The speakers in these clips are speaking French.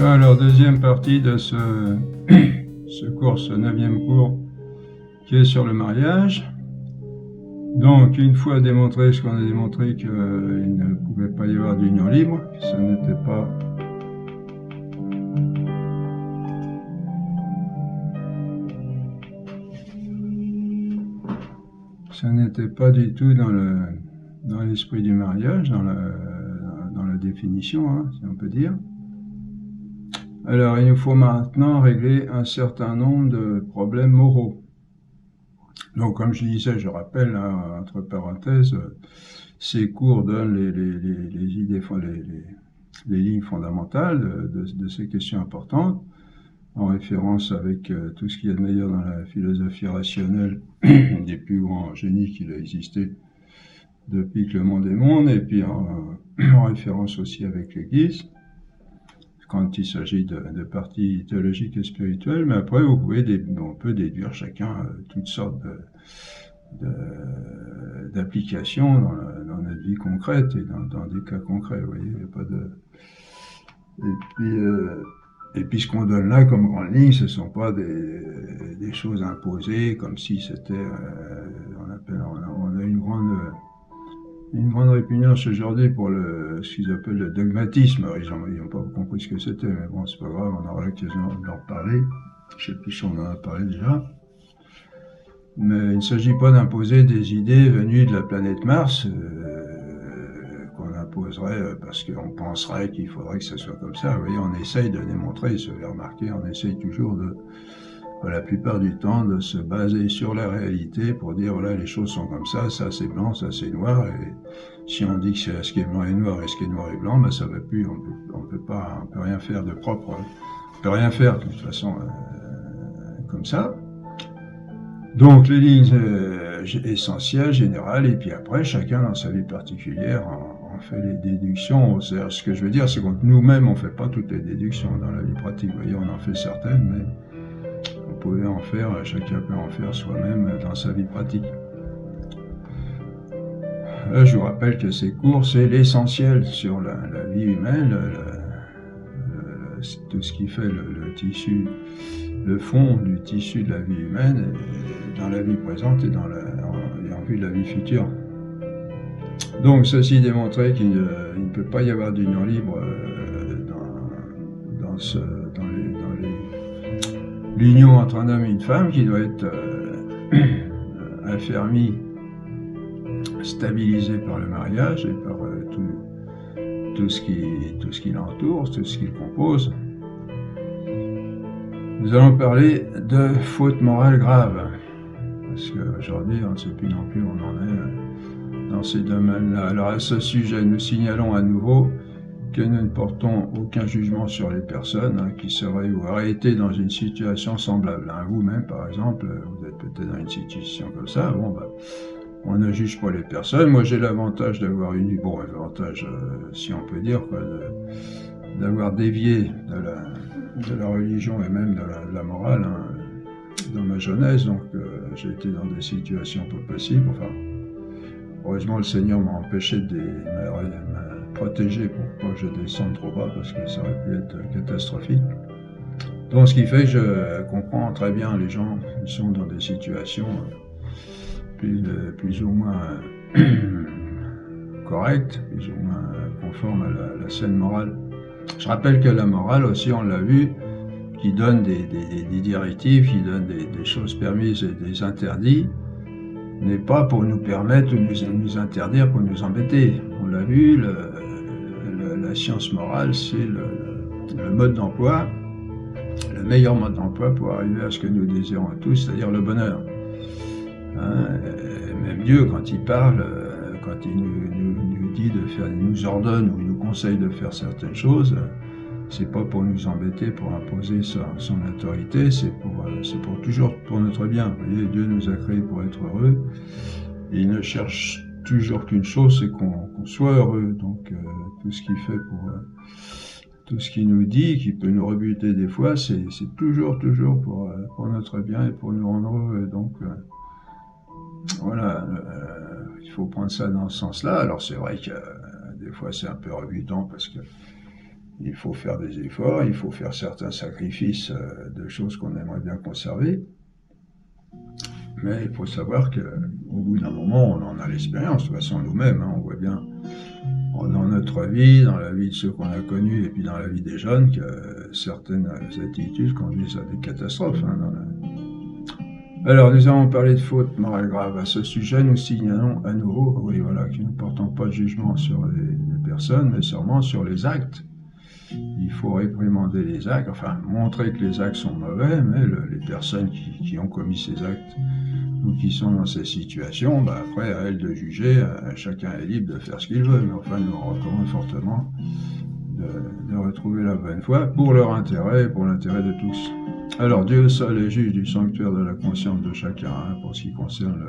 Alors, deuxième partie de ce cours, ce 9e cours, qui est sur le mariage. Donc, une fois démontré ce qu'on a démontré, qu'il ne pouvait pas y avoir d'union libre, que ça n'était pas du tout dans l'esprit du mariage, dans la définition, hein, si on peut dire. Alors, il nous faut maintenant régler un certain nombre de problèmes moraux. Donc, comme je disais, je rappelle, hein, entre parenthèses, ces cours donnent les idées, les lignes fondamentales de ces questions importantes, en référence avec tout ce qu'il y a de meilleur dans la philosophie rationnelle des plus grands génies qu'il a existé depuis que le monde est monde, et puis en référence aussi avec l'Église, quand il s'agit de parties théologiques et spirituelles. Mais après, on peut déduire chacun toutes sortes d'applications dans notre vie concrète et dans des cas concrets. Vous voyez, il n'y a pas de... Et puis ce qu'on donne là comme grande ligne, ce ne sont pas des choses imposées, comme si c'était... on a une grande répugnance aujourd'hui pour ce qu'ils appellent le dogmatisme. Ils n'ont pas compris ce que c'était, mais bon, c'est pas grave, on aura l'occasion d'en reparler. Je ne sais plus si on en a parlé déjà. Mais il ne s'agit pas d'imposer des idées venues de la planète Mars, qu'on imposerait parce qu'on penserait qu'il faudrait que ça soit comme ça. Vous voyez, on essaye de démontrer, vous avez remarqué, on essaye toujours la plupart du temps, de se baser sur la réalité pour dire, voilà, les choses sont comme ça c'est blanc, ça c'est noir, et si on dit que c'est ce qui est blanc et noir et ce qui est noir et blanc, ben ça va plus, on peut rien faire de propre, on peut rien faire de toute façon comme ça. Donc les lignes essentielles, générales, et puis après, chacun dans sa vie particulière en fait les déductions. Ce que je veux dire, c'est que nous-mêmes, on ne fait pas toutes les déductions dans la vie pratique. Vous voyez, on en fait certaines, mais chacun peut en faire soi-même dans sa vie pratique. Là, je vous rappelle que ces cours, c'est l'essentiel sur la vie humaine, tout ce qui fait le tissu, le fond du tissu de la vie humaine, dans la vie présente et en vue de la vie future. Donc, ceci démontrait qu'il ne peut pas y avoir d'union libre dans l'union entre un homme et une femme, qui doit être affermie, stabilisée par le mariage et par tout ce qui l'entoure, tout ce qui le compose. Nous allons parler de fautes morales graves, parce qu'aujourd'hui, on ne sait plus non plus où on en est dans ces domaines-là. Alors à ce sujet, nous signalons à nouveau que nous ne portons aucun jugement sur les personnes qui seraient ou auraient été dans une situation semblable. Vous-même, par exemple, vous êtes peut-être dans une situation comme ça, on ne juge pas les personnes. Moi, j'ai l'avantage d'avoir si on peut dire, d'avoir dévié de la religion et même de la morale dans ma jeunesse, donc j'ai été dans des situations pas possibles. Enfin, heureusement, le Seigneur m'a empêché de me protéger pour pas que je descende trop bas, parce que ça aurait pu être catastrophique. Donc, ce qui fait que je comprends très bien les gens qui sont dans des situations plus ou moins correctes, plus ou moins conformes à la saine morale. Je rappelle que la morale aussi, on l'a vu, qui donne des directives, qui donne des choses permises et des interdits, n'est pas pour nous permettre ou nous interdire pour nous embêter. On l'a vu, la science morale, c'est le mode d'emploi, le meilleur mode d'emploi pour arriver à ce que nous désirons tous, c'est-à-dire le bonheur. Même Dieu, quand il parle, quand il nous dit il nous ordonne ou il nous conseille de faire certaines choses, c'est pas pour nous embêter, pour imposer son autorité, c'est pour toujours pour notre bien. Vous voyez, Dieu nous a créés pour être heureux, et il ne cherche toujours qu'une chose, c'est qu'on soit heureux. Donc tout ce qu'il fait tout ce qu'il nous dit, qui peut nous rebuter des fois, c'est toujours pour notre bien et pour nous rendre heureux. Donc voilà, il faut prendre ça dans ce sens-là. Alors c'est vrai que des fois c'est un peu rebutant, parce que il faut faire des efforts, il faut faire certains sacrifices de choses qu'on aimerait bien conserver. Mais il faut savoir qu'au bout d'un moment, on en a l'expérience, de toute façon nous-mêmes, hein, on voit bien dans notre vie, dans la vie de ceux qu'on a connus et puis dans la vie des jeunes, que certaines attitudes conduisent à des catastrophes. Hein, Alors, nous avons parlé de fautes morales graves. À ce sujet, nous signalons à nouveau, oui, voilà, que nous ne portons pas de jugement sur les personnes, mais seulement sur les actes. Il faut réprimander les actes, enfin, montrer que les actes sont mauvais, mais les personnes qui ont commis ces actes ou qui sont dans ces situations, après, à elles de juger, chacun est libre de faire ce qu'il veut, mais enfin, nous recommandons fortement de retrouver la bonne foi pour leur intérêt et pour l'intérêt de tous. Alors, Dieu seul est juge du sanctuaire de la conscience de chacun, hein, pour ce qui concerne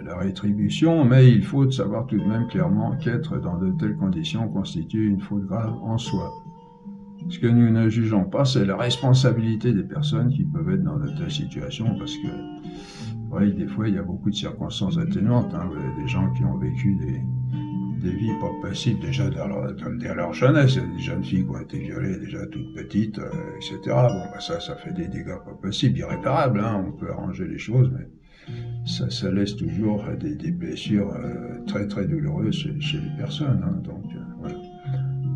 la rétribution, mais il faut savoir tout de même clairement qu'être dans de telles conditions constitue une faute grave en soi. Ce que nous ne jugeons pas, c'est la responsabilité des personnes qui peuvent être dans de telles situations, parce que, oui, des fois, il y a beaucoup de circonstances atténuantes. Hein. Vous avez des gens qui ont vécu des vies pas possibles déjà dès leur jeunesse. Il y a des jeunes filles qui ont été violées déjà toutes petites, etc. Bon, ça fait des dégâts pas possibles, irréparables. Hein. On peut arranger les choses, mais ça laisse toujours des blessures très très douloureuses chez les personnes. Hein. Donc, voilà.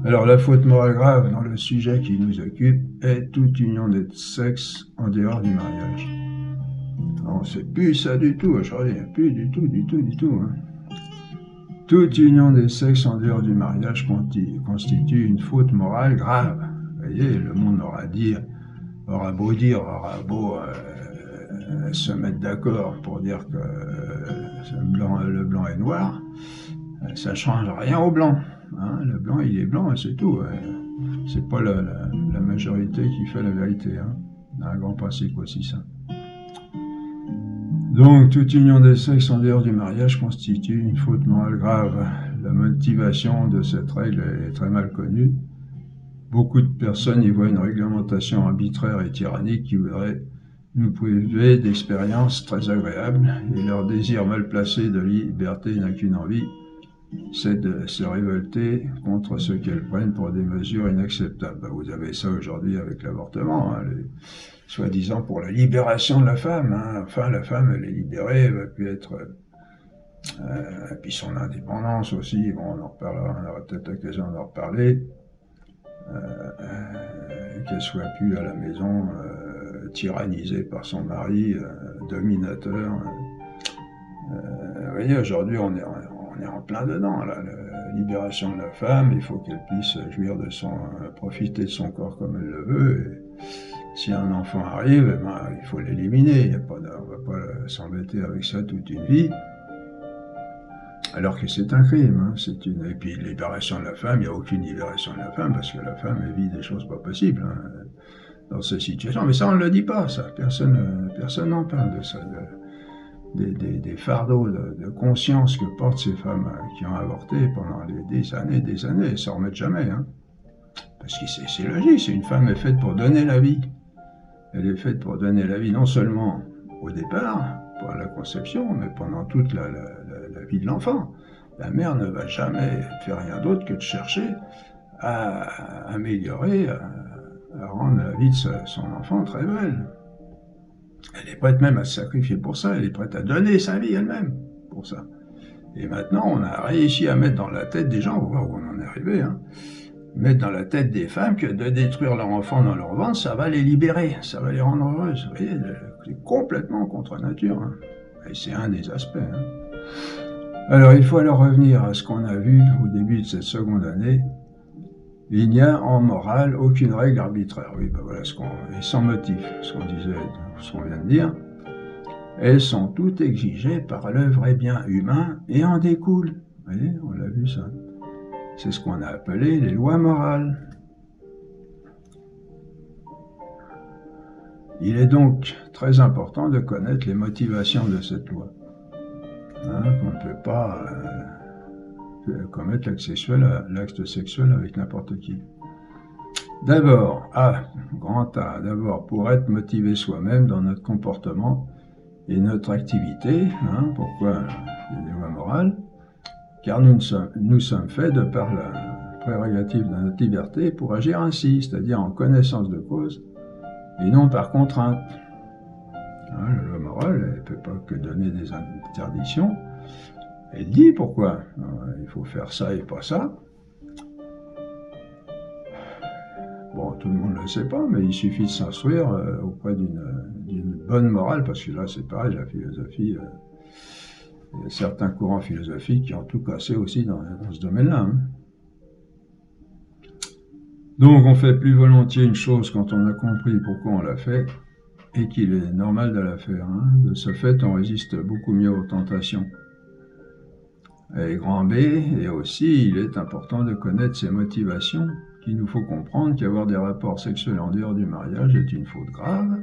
Alors, la faute morale grave dans le sujet qui nous occupe est toute union des sexes en dehors du mariage. Non, c'est plus ça du tout, aujourd'hui, plus du tout. Hein. Toute union des sexes en dehors du mariage constitue une faute morale grave. Vous voyez, le monde aura beau se mettre d'accord pour dire que le blanc est noir, ça change rien au blanc. Hein, le blanc, il est blanc et c'est tout. C'est pas la majorité qui fait la vérité. Hein. Un grand principe aussi, ça. Donc, toute union des sexes en dehors du mariage constitue une faute morale grave. La motivation de cette règle est très mal connue. Beaucoup de personnes y voient une réglementation arbitraire et tyrannique qui voudrait nous priver d'expériences très agréables, et leur désir mal placé de liberté n'a qu'une envie, c'est de se révolter contre ce qu'elles prennent pour des mesures inacceptables. Vous avez ça aujourd'hui avec l'avortement, hein, soi-disant pour la libération de la femme. Hein. Enfin, la femme, elle est libérée, elle va plus être... et puis son indépendance aussi, bon, on en reparlera, on aura peut-être l'occasion d'en reparler. Qu'elle soit plus à la maison tyrannisée par son mari, dominateur. Vous voyez, aujourd'hui, on est en plein dedans, là. La libération de la femme, il faut qu'elle puisse jouir profiter de son corps comme elle le veut. Et si un enfant arrive, il faut l'éliminer. On ne va pas s'embêter avec ça toute une vie. Alors que c'est un crime. Hein. Et puis, libération de la femme, il n'y a aucune libération de la femme, parce que la femme, elle vit des choses pas possibles, hein, dans ces situations. Mais ça, on ne le dit pas, ça. Personne n'en parle de ça. Des fardeaux de conscience que portent ces femmes qui ont avorté pendant des années, elles ne s'en remettent jamais. Hein. Parce que c'est logique, une femme est faite pour donner la vie. Elle est faite pour donner la vie non seulement au départ, pour la conception, mais pendant toute la vie de l'enfant. La mère ne va jamais faire rien d'autre que de chercher à améliorer, à rendre la vie de son enfant très belle. Elle est prête même à se sacrifier pour ça, elle est prête à donner sa vie elle-même pour ça. Et maintenant, on a réussi à mettre dans la tête des gens, on va voir où on en est arrivé, hein, mettre dans la tête des femmes que de détruire leur enfant dans leur ventre, ça va les libérer, ça va les rendre heureuses. Vous voyez, c'est complètement contre nature. Hein. Et c'est un des aspects. Hein. Alors, il faut alors revenir à ce qu'on a vu au début de cette seconde année. Il n'y a en morale aucune règle arbitraire. Oui, voilà et sans motif, ce qu'on vient de dire. Elles sont toutes exigées par le vrai bien humain et en découlent. Vous voyez, on l'a vu ça. C'est ce qu'on a appelé les lois morales. Il est donc très important de connaître les motivations de cette loi. Hein, qu'on ne peut pas commettre l'acte sexuel avec n'importe qui. D'abord, grand A, pour être motivé soi-même dans notre comportement et notre activité. Hein, pourquoi il y a des lois morales? Car nous sommes faits de par prérogatives de notre liberté pour agir ainsi, c'est-à-dire en connaissance de cause, et non par contrainte. Hein, la loi morale, elle ne peut pas que donner des interdictions. Elle dit pourquoi. Il faut faire ça et pas ça. Bon, tout le monde ne le sait pas, mais il suffit de s'instruire auprès d'une bonne morale, parce que là, c'est pareil, la philosophie, il y a certains courants philosophiques qui ont tout cassé aussi dans ce domaine-là. Hein. Donc, on fait plus volontiers une chose quand on a compris pourquoi on l'a fait, et qu'il est normal de la faire. Hein. De ce fait, on résiste beaucoup mieux aux tentations. Et grand B, et aussi, il est important de connaître ses motivations, qu'il nous faut comprendre qu'avoir des rapports sexuels en dehors du mariage est une faute grave,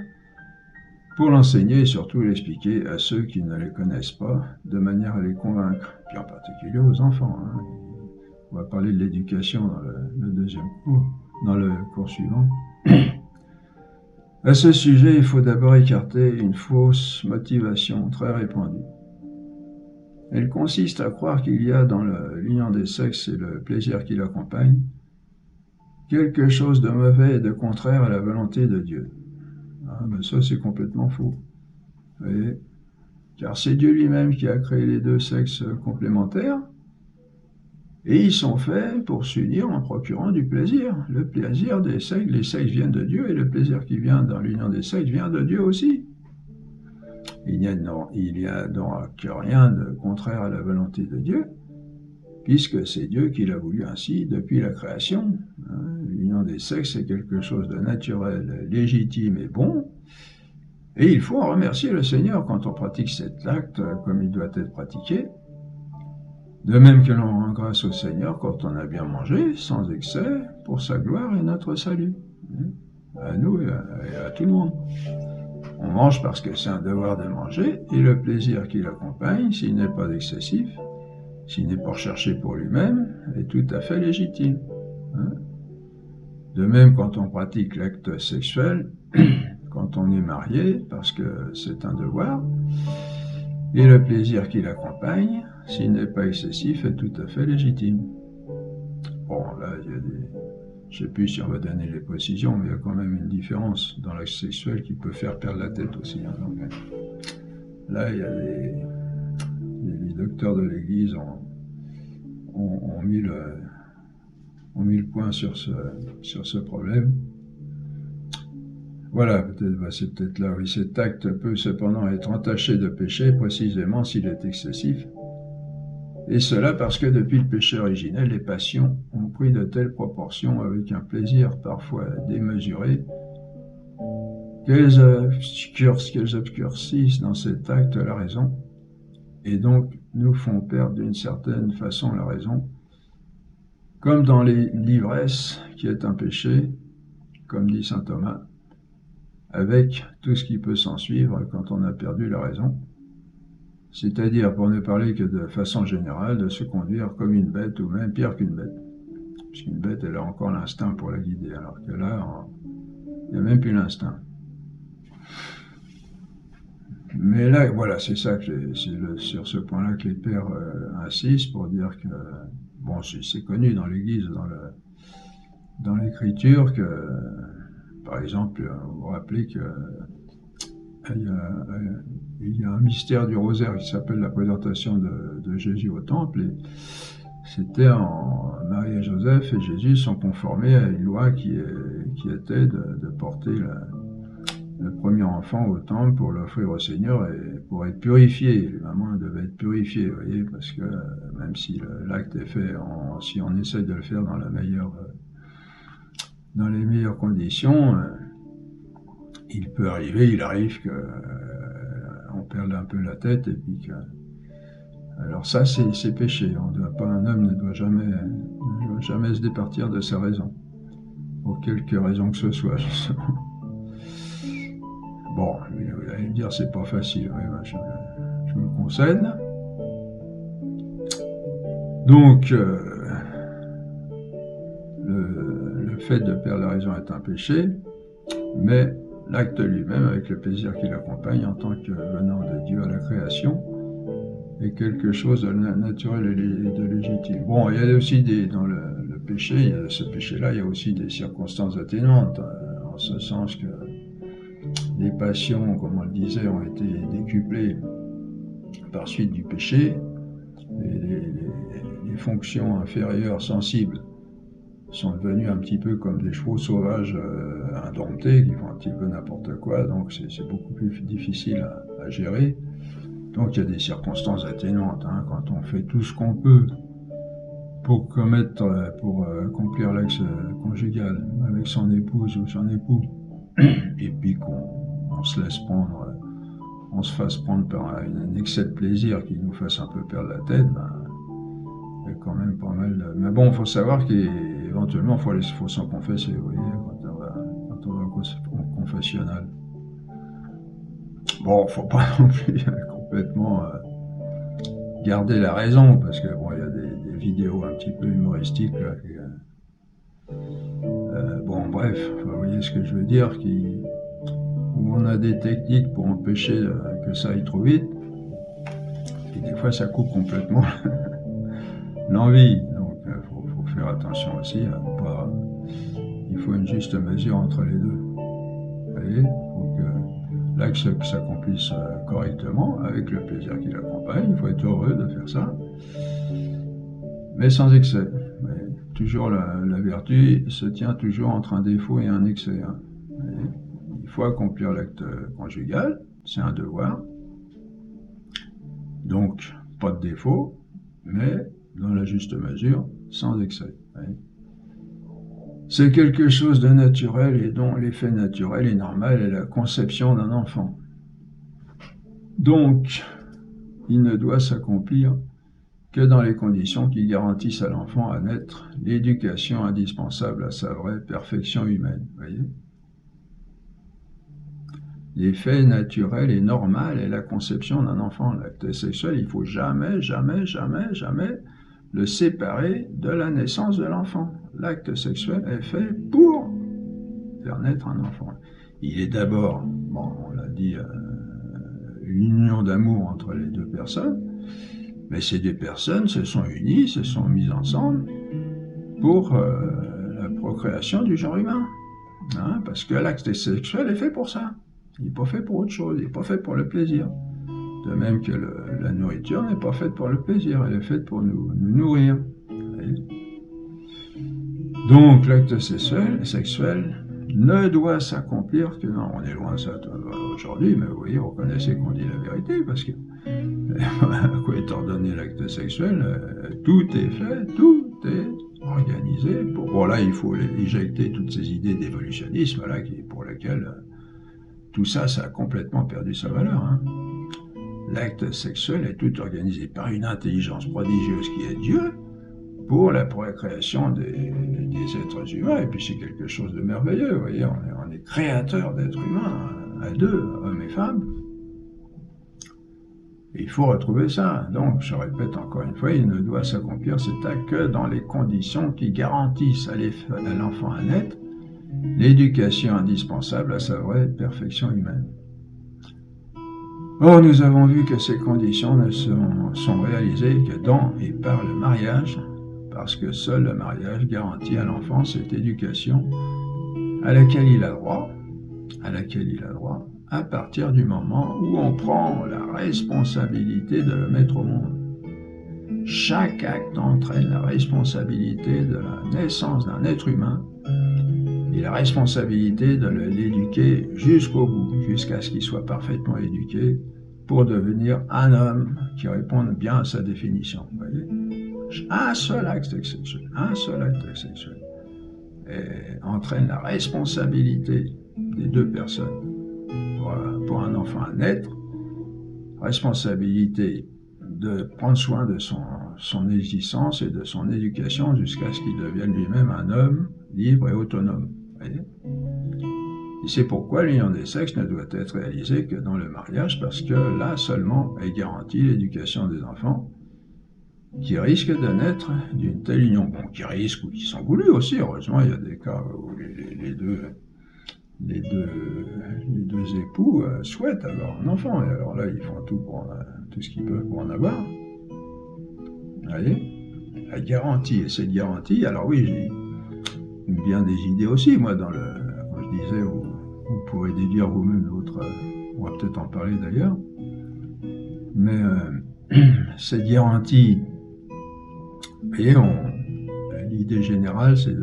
pour l'enseigner et surtout l'expliquer à ceux qui ne les connaissent pas, de manière à les convaincre, puis en particulier aux enfants. Hein. On va parler de l'éducation dans le deuxième cours, dans le cours suivant. À ce sujet, il faut d'abord écarter une fausse motivation très répandue. Elle consiste à croire qu'il y a dans l'union des sexes et le plaisir qui l'accompagne quelque chose de mauvais et de contraire à la volonté de Dieu. Ah, ben ça, c'est complètement faux. Vous voyez ? Car c'est Dieu lui-même qui a créé les deux sexes complémentaires, et ils sont faits pour s'unir en procurant du plaisir. Le plaisir des sexes, les sexes viennent de Dieu, et le plaisir qui vient dans l'union des sexes vient de Dieu aussi. Il n'y a donc rien de contraire à la volonté de Dieu, puisque c'est Dieu qui l'a voulu ainsi depuis la création. L'union des sexes est quelque chose de naturel, légitime et bon, et il faut en remercier le Seigneur quand on pratique cet acte comme il doit être pratiqué. De même que l'on rend grâce au Seigneur quand on a bien mangé, sans excès, pour sa gloire et notre salut. À nous et à tout le monde. On mange parce que c'est un devoir de manger, et le plaisir qui l'accompagne, s'il n'est pas excessif, s'il n'est pas recherché pour lui-même, est tout à fait légitime. De même, quand on pratique l'acte sexuel, quand on est marié, parce que c'est un devoir, et le plaisir qui l'accompagne, s'il n'est pas excessif, est tout à fait légitime. Bon, là, il y a des... Je ne sais plus si on va donner les précisions, mais il y a quand même une différence dans l'acte sexuel qui peut faire perdre la tête aussi. Hein, donc, là, il y a les docteurs de l'Église ont mis le point sur ce problème. Voilà, c'est peut-être là, oui, cet acte peut cependant être entaché de péché, précisément s'il est excessif. Et cela parce que depuis le péché originel, les passions ont pris de telles proportions avec un plaisir parfois démesuré qu'elles obscurcissent dans cet acte la raison, et donc nous font perdre d'une certaine façon la raison, comme dans l'ivresse qui est un péché, comme dit saint Thomas, avec tout ce qui peut s'en suivre quand on a perdu la raison. C'est-à-dire, pour ne parler que de façon générale, de se conduire comme une bête, ou même pire qu'une bête. Parce qu'une bête, elle a encore l'instinct pour la guider, alors que là, il n'y a même plus l'instinct. Mais là, voilà, c'est ça que c'est sur ce point-là que les pères insistent, pour dire que, bon, c'est connu dans l'Église, dans l'Écriture, que, par exemple, vous vous rappelez que il y a un mystère du rosaire qui s'appelle la présentation de Jésus au temple, et c'était Marie et Joseph et Jésus sont conformés à une loi qui était de porter le premier enfant au temple pour l'offrir au Seigneur et pour être purifié. Les mamans devaient être purifiées, vous voyez, parce que même si l'acte est fait, si on essaie de le faire dans les meilleures conditions, il arrive qu'on perde un peu la tête, et puis que... Alors ça, c'est péché. Un homme ne doit jamais se départir de sa raison, pour quelque raison que ce soit, justement. Bon, vous allez me dire, c'est pas facile. Oui, je me concède. Donc, le fait de perdre la raison est un péché, mais l'acte lui-même, avec le plaisir qui l'accompagne en tant que venant de Dieu à la création, est quelque chose de naturel et de légitime. Bon, il y a aussi dans le péché, ce péché-là, il y a aussi des circonstances atténuantes, en ce sens que les passions, comme on le disait, ont été décuplées par suite du péché, et les fonctions inférieures sensibles sont devenus un petit peu comme des chevaux sauvages indomptés qui font un petit peu n'importe quoi, donc c'est beaucoup plus difficile à gérer. Donc il y a des circonstances atténuantes, hein, quand on fait tout ce qu'on peut pour accomplir l'acte conjugal avec son épouse ou son époux, et puis qu'on se laisse prendre, on se fasse prendre par un excès de plaisir qui nous fasse un peu perdre la tête, ben, il y a quand même pas mal de... Mais bon, il faut savoir qu'éventuellement, il faut s'en confesser, vous voyez, quand on va au confessionnal. Bon, faut pas non plus complètement garder la raison, parce que bon, il y a des vidéos un petit peu humoristiques, là, bon, bref, vous voyez ce que je veux dire, où on a des techniques pour empêcher que ça aille trop vite, et des fois ça coupe complètement l'envie, donc faut faire attention aussi à pas... Il faut une juste mesure entre les deux. Vous voyez, il faut que l'acte s'accomplisse correctement, avec le plaisir qui l'accompagne, il faut être heureux de faire ça, mais sans excès. Mais toujours la vertu se tient toujours entre un défaut et un excès. Hein. Il faut accomplir l'acte conjugal, c'est un devoir, donc pas de défaut, mais dans la juste mesure, sans excès. C'est quelque chose de naturel et dont l'effet naturel et normal est la conception d'un enfant. Donc, il ne doit s'accomplir que dans les conditions qui garantissent à l'enfant à naître l'éducation indispensable à sa vraie perfection humaine. Voyez ? L'effet naturel et normal est la conception d'un enfant. L'acte sexuel, il ne faut jamais, jamais, jamais, jamais le séparer de la naissance de l'enfant. L'acte sexuel est fait pour faire naître un enfant. Il est d'abord, bon, on l'a dit, une union d'amour entre les deux personnes, mais ces deux personnes se sont unies, se sont mises ensemble pour la procréation du genre humain. Hein, parce que l'acte sexuel est fait pour ça. Il n'est pas fait pour autre chose, il n'est pas fait pour le plaisir. De même que la nourriture n'est pas faite pour le plaisir, elle est faite pour nous nourrir. Donc l'acte sexuel ne doit s'accomplir que... Non, on est loin de ça aujourd'hui, mais vous voyez, reconnaissez qu'on dit la vérité, parce que quoi étant donné l'acte sexuel, tout est fait, tout est organisé. Bon là, il faut éjecter toutes ces idées d'évolutionnisme, là, pour lesquelles tout ça, ça a complètement perdu sa valeur. Hein. L'acte sexuel est tout organisé par une intelligence prodigieuse qui est Dieu pour la procréation des êtres humains. Et puis c'est quelque chose de merveilleux. Vous voyez, on est créateur d'êtres humains à deux, hommes et femmes. Et il faut retrouver ça. Donc, je répète encore une fois, il ne doit s'accomplir cet acte que dans les conditions qui garantissent à l'enfant à naître l'éducation indispensable à sa vraie perfection humaine. Or, nous avons vu que ces conditions ne sont réalisées que dans et par le mariage, parce que seul le mariage garantit à l'enfant cette éducation à laquelle il a droit, à partir du moment où on prend la responsabilité de le mettre au monde. Chaque acte entraîne la responsabilité de la naissance d'un être humain et la responsabilité de l'éduquer jusqu'au bout, jusqu'à ce qu'il soit parfaitement éduqué pour devenir un homme qui réponde bien à sa définition. Vous voyez ? Un seul acte sexuel, entraîne la responsabilité des deux personnes pour un enfant à naître, responsabilité de prendre soin de son existence et de son éducation jusqu'à ce qu'il devienne lui-même un homme libre et autonome. Voyez ? Et c'est pourquoi l'union des sexes ne doit être réalisée que dans le mariage, parce que là seulement est garantie l'éducation des enfants qui risquent de naître d'une telle union. Bon, qui risquent ou qui sont voulus aussi, heureusement, il y a des cas où les deux époux souhaitent avoir un enfant, et alors là, ils font tout ce qu'ils peuvent pour en avoir. Vous voyez ? la garantie. Et cette garantie, alors oui, j'ai bien des idées aussi, moi, dans le, quand je disais, vous pourrez déduire vous-même l'autre, on va peut-être en parler d'ailleurs, mais cette garantie, vous voyez, l'idée générale, c'est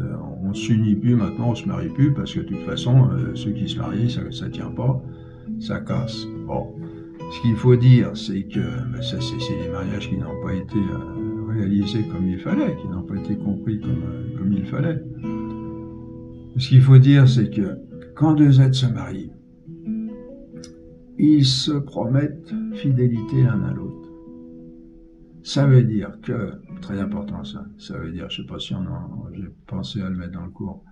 on s'unit plus maintenant, on se marie plus, parce que de toute façon, ceux qui se marient, ça tient pas, ça casse. Bon. Ce qu'il faut dire, c'est que ça, c'est des mariages qui n'ont pas été réalisés comme il fallait, qui n'ont pas été compris comme il fallait. Ce qu'il faut dire, c'est que quand deux êtres se marient, ils se promettent fidélité l'un à l'autre. Ça veut dire que, très important ça veut dire, je ne sais pas si j'ai pensé à le mettre dans le cours,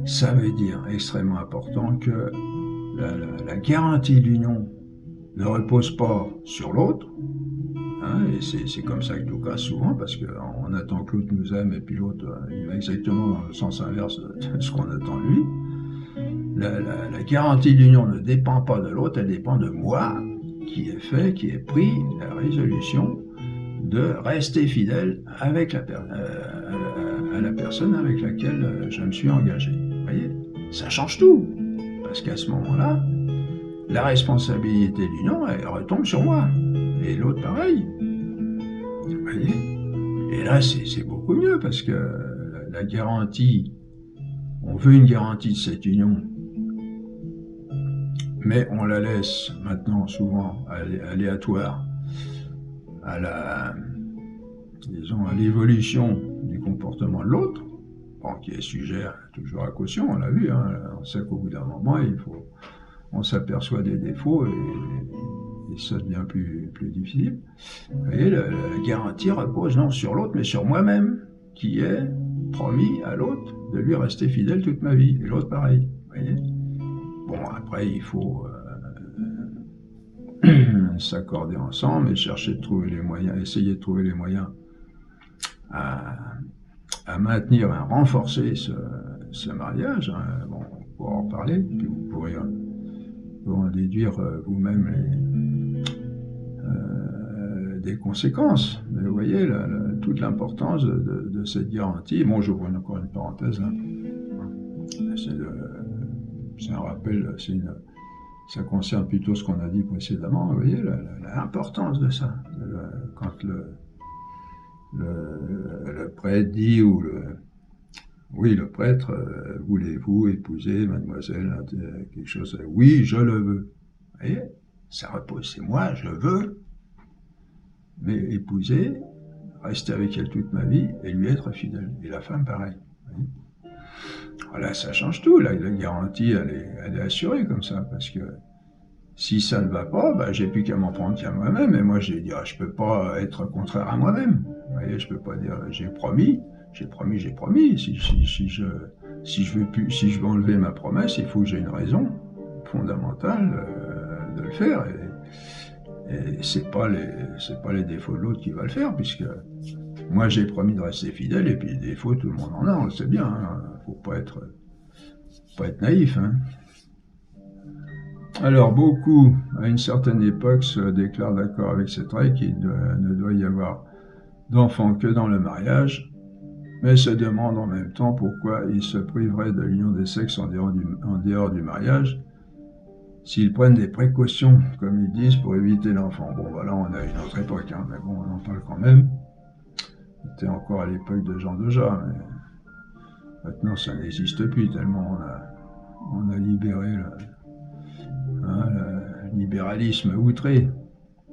ça veut dire extrêmement important que la garantie de l'union ne repose pas sur l'autre, hein, et c'est comme ça que tout casse souvent, parce qu'on attend que l'autre nous aime, et puis l'autre, il va exactement dans le sens inverse de ce qu'on attend de lui. La garantie de l'union ne dépend pas de l'autre, elle dépend de moi, qui ai pris la résolution de rester fidèle avec à la personne avec laquelle je me suis engagé. Vous voyez, ça change tout, parce qu'à ce moment-là, la responsabilité de l'union, elle retombe sur moi, et l'autre pareil. Vous voyez, et là, c'est beaucoup mieux, parce que la garantie, on veut une garantie de cette union, mais on la laisse maintenant souvent aléatoire à disons, à l'évolution du comportement de l'autre, bon, qui est sujet toujours à caution, on l'a vu, hein, on sait qu'au bout d'un moment, on s'aperçoit des défauts et ça devient plus difficile. Vous voyez, la garantie repose non sur l'autre, mais sur moi-même, qui ai promis à l'autre de lui rester fidèle toute ma vie, et l'autre pareil. Vous voyez. Bon, après, il faut s'accorder ensemble et chercher de trouver les moyens, essayer de trouver les moyens à maintenir, à renforcer ce mariage. Hein. Bon, on pourra en parler, puis vous pourrez en déduire vous-même des conséquences. Mais vous voyez toute l'importance de cette garantie. Bon, j'ouvre encore une parenthèse là. C'est un rappel, ça concerne plutôt ce qu'on a dit précédemment. Vous voyez l'importance de ça. Quand le prêtre dit, le prêtre, voulez-vous épouser mademoiselle, quelque chose, oui, je le veux. Vous voyez, ça repose, c'est moi, je veux, mais épouser, rester avec elle toute ma vie et lui être fidèle. Et la femme, pareil. Voilà, ça change tout. Là, la garantie, elle est assurée comme ça, parce que si ça ne va pas, bah, j'ai plus qu'à m'en prendre qu'à moi-même. Et moi, je vais dire, je peux pas être contraire à moi-même. Vous voyez, je peux pas dire, j'ai promis. Si je veux enlever ma promesse, il faut que j'ai une raison fondamentale de le faire. Et c'est pas les défauts de l'autre qui va le faire, puisque moi j'ai promis de rester fidèle, et puis les défauts, tout le monde en a, on le sait bien. Hein. Faut pas être naïf. Hein. Alors beaucoup, à une certaine époque, se déclarent d'accord avec cette règle qu'il ne doit y avoir d'enfants que dans le mariage, mais se demandent en même temps pourquoi ils se priveraient de l'union des sexes en dehors du mariage, s'ils prennent des précautions, comme ils disent, pour éviter l'enfant. Bon, voilà, on a une autre époque, hein, mais bon, on en parle quand même. C'était encore à l'époque de Jean Dejas, mais maintenant ça n'existe plus, tellement on a libéré le libéralisme outré.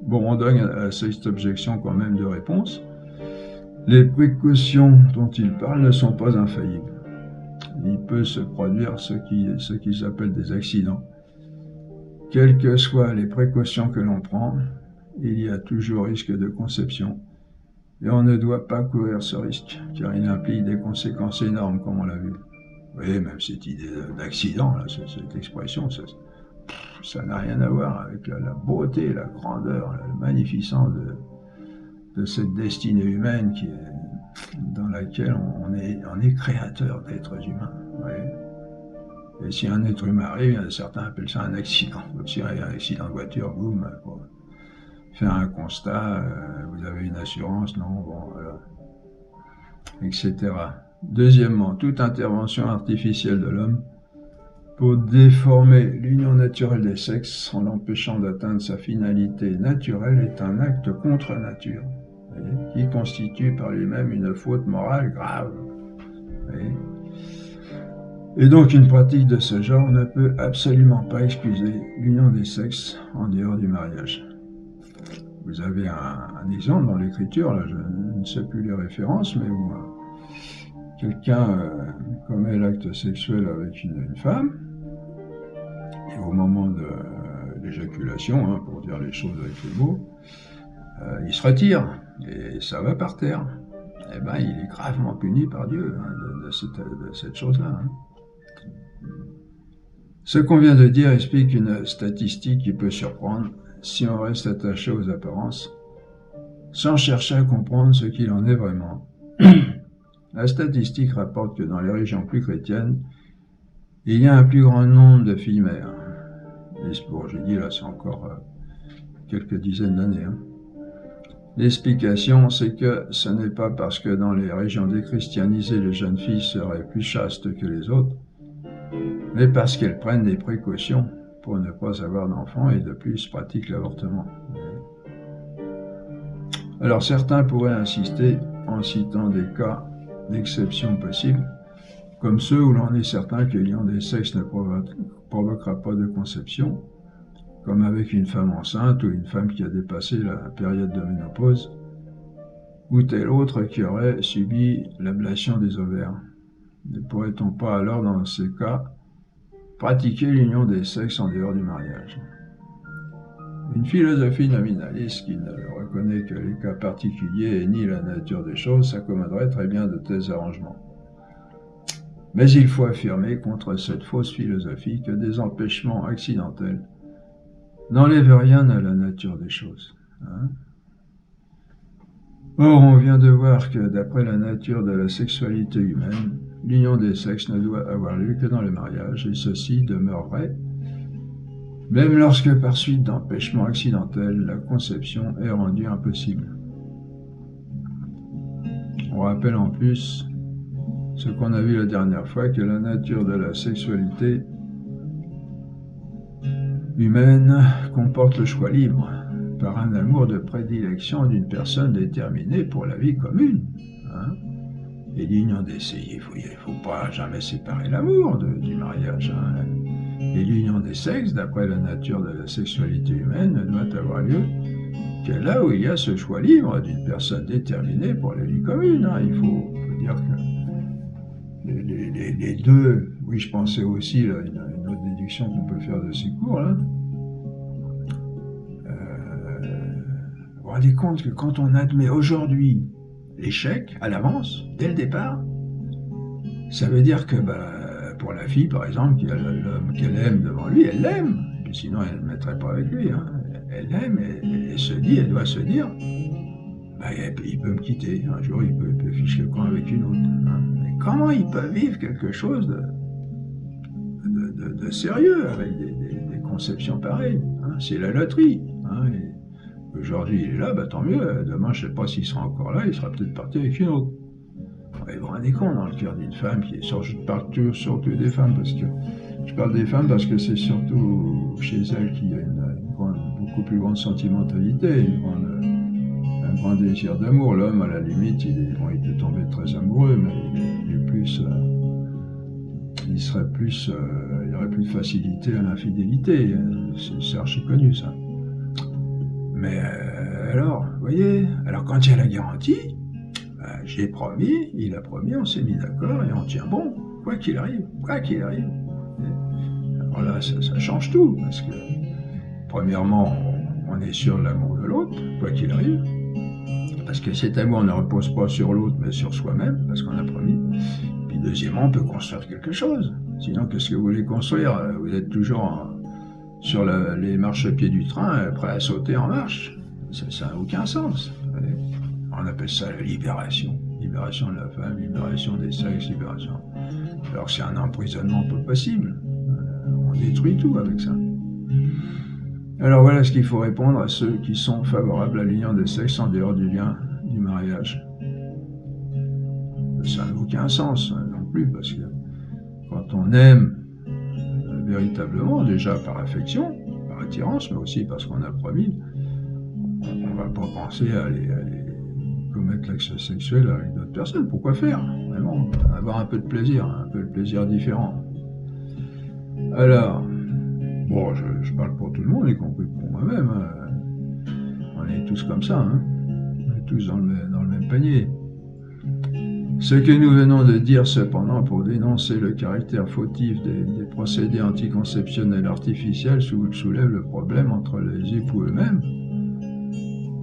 Bon, on donne à cette objection quand même de réponse. Les précautions dont il parle ne sont pas infaillibles. Il peut se produire ce qu'ils appellent des accidents. Quelles que soient les précautions que l'on prend, il y a toujours risque de conception. Et on ne doit pas courir ce risque, car il implique des conséquences énormes, comme on l'a vu. Vous voyez, même cette idée d'accident, cette expression, ça n'a rien à voir avec la beauté, la grandeur, la magnificence de cette destinée humaine dans laquelle on est créateur d'êtres humains. Vous voyez. Et si un être humain arrive, certains appellent ça un accident. Si il y a un accident de voiture, boum, pour faire un constat, vous avez une assurance, non, bon, voilà. etc. Deuxièmement, toute intervention artificielle de l'homme pour déformer l'union naturelle des sexes en l'empêchant d'atteindre sa finalité naturelle est un acte contre nature, qui constitue par lui-même une faute morale grave. Et donc une pratique de ce genre ne peut absolument pas excuser l'union des sexes en dehors du mariage. Vous avez un exemple dans l'écriture, là je ne sais plus les références, mais où quelqu'un commet l'acte sexuel avec une femme, et au moment de l'éjaculation, pour dire les choses avec les mots, il se retire, et ça va par terre. Eh ben, il est gravement puni par Dieu de cette chose-là. Ce qu'on vient de dire explique une statistique qui peut surprendre si on reste attaché aux apparences, sans chercher à comprendre ce qu'il en est vraiment. La statistique rapporte que dans les régions plus chrétiennes, il y a un plus grand nombre de filles mères. Bon, je dis là, c'est encore quelques dizaines d'années. L'explication, c'est que ce n'est pas parce que dans les régions déchristianisées, les jeunes filles seraient plus chastes que les autres, mais parce qu'elles prennent des précautions pour ne pas avoir d'enfants et de plus pratiquent l'avortement. Alors certains pourraient insister en citant des cas d'exception possibles, comme ceux où l'on est certain que l'union des sexes ne provoquera pas de conception, comme avec une femme enceinte ou une femme qui a dépassé la période de ménopause, ou tel autre qui aurait subi l'ablation des ovaires. Ne pourrait-on pas alors, dans ces cas, pratiquer l'union des sexes en dehors du mariage? Une philosophie nominaliste qui ne reconnaît que les cas particuliers et ni la nature des choses s'accommoderait très bien de tels arrangements. Mais il faut affirmer contre cette fausse philosophie que des empêchements accidentels n'enlèvent rien à la nature des choses. Or, on vient de voir que, d'après la nature de la sexualité humaine, l'union des sexes ne doit avoir lieu que dans le mariage, et ceci demeure vrai, même lorsque, par suite d'empêchements accidentels, la conception est rendue impossible. On rappelle en plus ce qu'on a vu la dernière fois, que la nature de la sexualité humaine comporte le choix libre, par un amour de prédilection d'une personne déterminée pour la vie commune. Et l'union des sexes, il faut pas jamais séparer l'amour du mariage. Et l'union des sexes, d'après la nature de la sexualité humaine, ne doit avoir lieu que là où il y a ce choix libre d'une personne déterminée pour la vie commune. Il faut dire que les deux, oui, je pensais aussi, là, une autre déduction qu'on peut faire de ces cours, là. Vous vous rendez compte que quand on admet aujourd'hui l'échec à l'avance, dès le départ, ça veut dire que pour la fille, par exemple, qui a l'homme qu'elle aime devant lui, elle l'aime, sinon elle ne le mettrait pas avec lui. Elle l'aime et elle doit se dire, il peut me quitter, un jour il peut ficher le camp avec une autre. Mais comment il peut vivre quelque chose de sérieux avec des conceptions pareilles? C'est la loterie. Aujourd'hui il est là, tant mieux, demain je ne sais pas s'il sera encore là, il sera peut-être parti avec une autre. Vous vous rendez compte, dans le cœur d'une femme qui est je parle surtout des femmes, parce que je parle des femmes parce que c'est surtout chez elles qu'il y a beaucoup plus grande sentimentalité, un grand désir d'amour. L'homme, à la limite, il peut tomber très amoureux, mais il aurait plus de facilité à l'infidélité. C'est archi connu, ça. Mais alors, vous voyez, alors quand il y a la garantie, j'ai promis, il a promis, on s'est mis d'accord et on tient bon, quoi qu'il arrive. Alors là, ça change tout, parce que premièrement, on est sûr de l'amour de l'autre, quoi qu'il arrive, parce que cet amour ne repose pas sur l'autre, mais sur soi-même, parce qu'on a promis. Puis deuxièmement, on peut construire quelque chose. Sinon, qu'est-ce que vous voulez construire? Vous êtes toujours sur les marchepieds du train, prêt à sauter en marche. Ça n'a aucun sens. On appelle ça la libération. Libération de la femme, libération des sexes, libération. Alors que c'est un emprisonnement pas possible. On détruit tout avec ça. Alors voilà ce qu'il faut répondre à ceux qui sont favorables à l'union des sexes en dehors du lien du mariage. ça n'a aucun sens non plus, parce que quand on aime véritablement, déjà par affection, par attirance, mais aussi parce qu'on a promis, on ne va pas penser à aller commettre l'acte sexuel avec d'autres personnes. Pourquoi faire? Vraiment, avoir un peu de plaisir différent. Alors, bon, je parle pour tout le monde, y compris pour moi-même. On est tous comme ça, hein. On est tous dans le même panier. Ce que nous venons de dire cependant pour dénoncer le caractère fautif des procédés anticonceptionnels artificiels soulève le problème entre les époux eux-mêmes,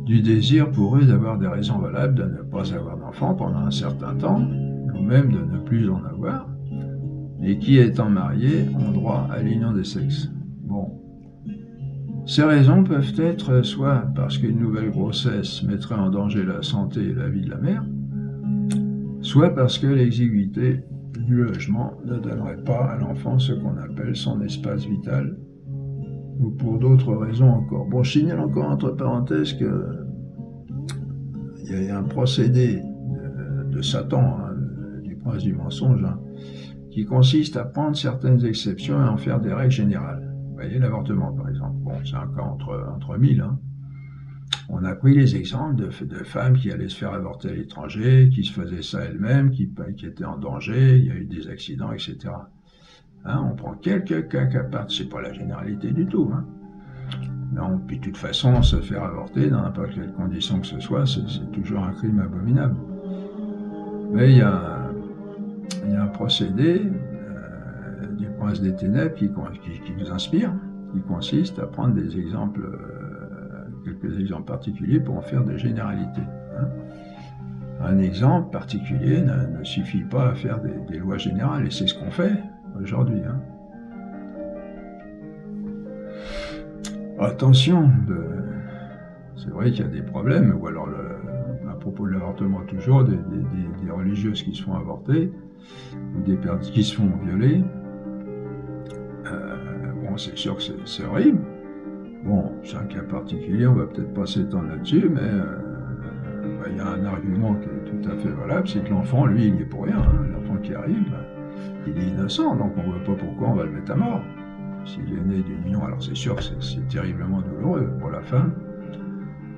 du désir pour eux d'avoir des raisons valables de ne pas avoir d'enfants pendant un certain temps, ou même de ne plus en avoir, et qui, étant mariés, ont droit à l'union des sexes. Bon. Ces raisons peuvent être soit parce qu'une nouvelle grossesse mettrait en danger la santé et la vie de la mère, soit parce que l'exiguïté du logement ne donnerait pas à l'enfant ce qu'on appelle son espace vital, ou pour d'autres raisons encore. Bon, je signale encore entre parenthèses qu'il y a un procédé de Satan, hein, du prince du mensonge, hein, qui consiste à prendre certaines exceptions et en faire des règles générales. Vous voyez, l'avortement, par exemple. Bon, c'est un cas entre mille. Hein. On a pris les exemples de femmes qui allaient se faire avorter à l'étranger, qui se faisaient ça elles-mêmes, qui étaient en danger, il y a eu des accidents, etc. Hein, on prend quelques cas à part, c'est pas la généralité du tout. Hein. Non, puis de toute façon, se faire avorter dans n'importe quelle condition que ce soit, c'est toujours un crime abominable. Mais il y a un procédé du prince des ténèbres qui nous inspire, qui consiste à prendre des exemples, quelques exemples particuliers pour en faire des généralités. Hein. Un exemple particulier ne suffit pas à faire des lois générales, et c'est ce qu'on fait aujourd'hui. Hein. Attention, c'est vrai qu'il y a des problèmes, ou alors à propos de l'avortement toujours, des religieuses qui se font avorter, ou des personnes qui se font violer. Bon, c'est sûr que c'est horrible. Bon, c'est un cas particulier, on va peut-être pas s'étendre là-dessus, mais il y a un argument qui est tout à fait valable, c'est que l'enfant, lui, il n'y est pour rien. Hein. L'enfant qui arrive, il est innocent, donc on ne voit pas pourquoi on va le mettre à mort. S'il est né d'une union, alors c'est sûr que c'est terriblement douloureux pour la femme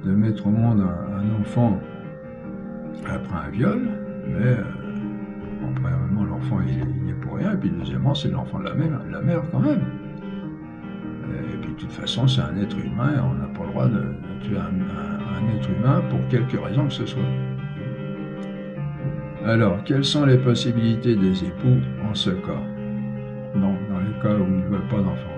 de mettre au monde un enfant après un viol, mais premièrement, l'enfant il est pour rien, et puis deuxièmement, c'est l'enfant de la mère quand même. Et puis de toute façon, c'est un être humain, et on n'a pas le droit de tuer un être humain pour quelque raison que ce soit. Alors, quelles sont les possibilités des époux en ce cas? Donc, dans les cas où ils ne veulent pas d'enfants.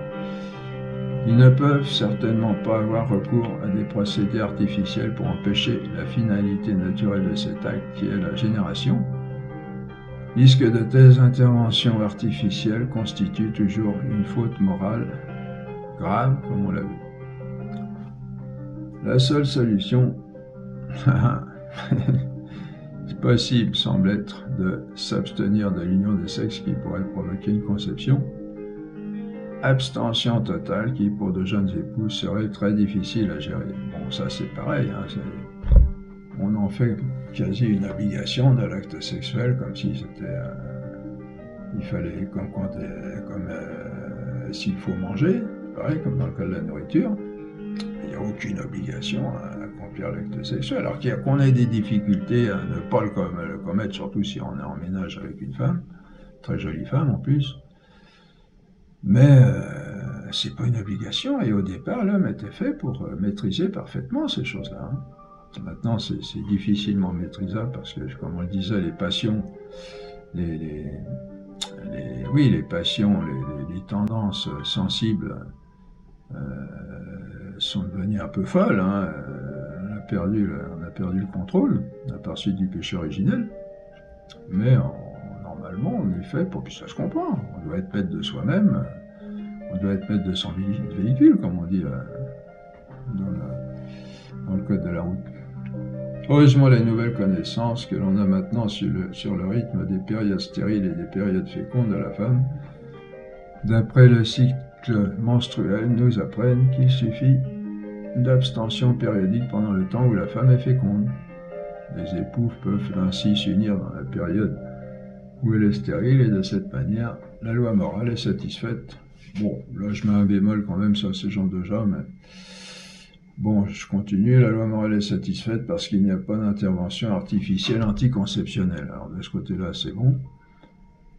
Ils ne peuvent certainement pas avoir recours à des procédés artificiels pour empêcher la finalité naturelle de cet acte qui est la génération, puisque de telles interventions artificielles constituent toujours une faute morale grave, comme on l'a vu. La seule solution possible semble être de s'abstenir de l'union des sexes qui pourrait provoquer une conception. Abstention totale qui, pour de jeunes époux, serait très difficile à gérer. Bon, ça c'est pareil, hein, on en fait quasi une obligation de l'acte sexuel, comme si c'était... il fallait, s'il faut manger, pareil, comme dans le cas de la nourriture, il n'y a aucune obligation à accomplir l'acte sexuel. Alors qu'on ait des difficultés à ne pas le commettre, surtout si on est en ménage avec une femme, très jolie femme en plus, mais c'est pas une obligation, et au départ, l'homme était fait pour maîtriser parfaitement ces choses-là. Hein. Maintenant, c'est difficilement maîtrisable parce que, comme on le disait, les passions, les passions, les tendances sensibles sont devenues un peu folles. Hein. On a perdu le contrôle, à part celui du péché originel, mais normalement, on est fait pour que ça se comprend. On doit être maître de soi-même, on doit être maître de son véhicule, comme on dit dans le code de la route. Heureusement, les nouvelles connaissances que l'on a maintenant sur le rythme des périodes stériles et des périodes fécondes de la femme, d'après le cycle menstruel, nous apprennent qu'il suffit d'abstention périodique pendant le temps où la femme est féconde. Les époux peuvent ainsi s'unir dans la période où elle est stérile, et de cette manière, la loi morale est satisfaite. Bon, là je mets un bémol quand même sur ce genre de gens, mais bon, je continue. La loi morale est satisfaite parce qu'il n'y a pas d'intervention artificielle anticonceptionnelle. Alors de ce côté-là, c'est bon.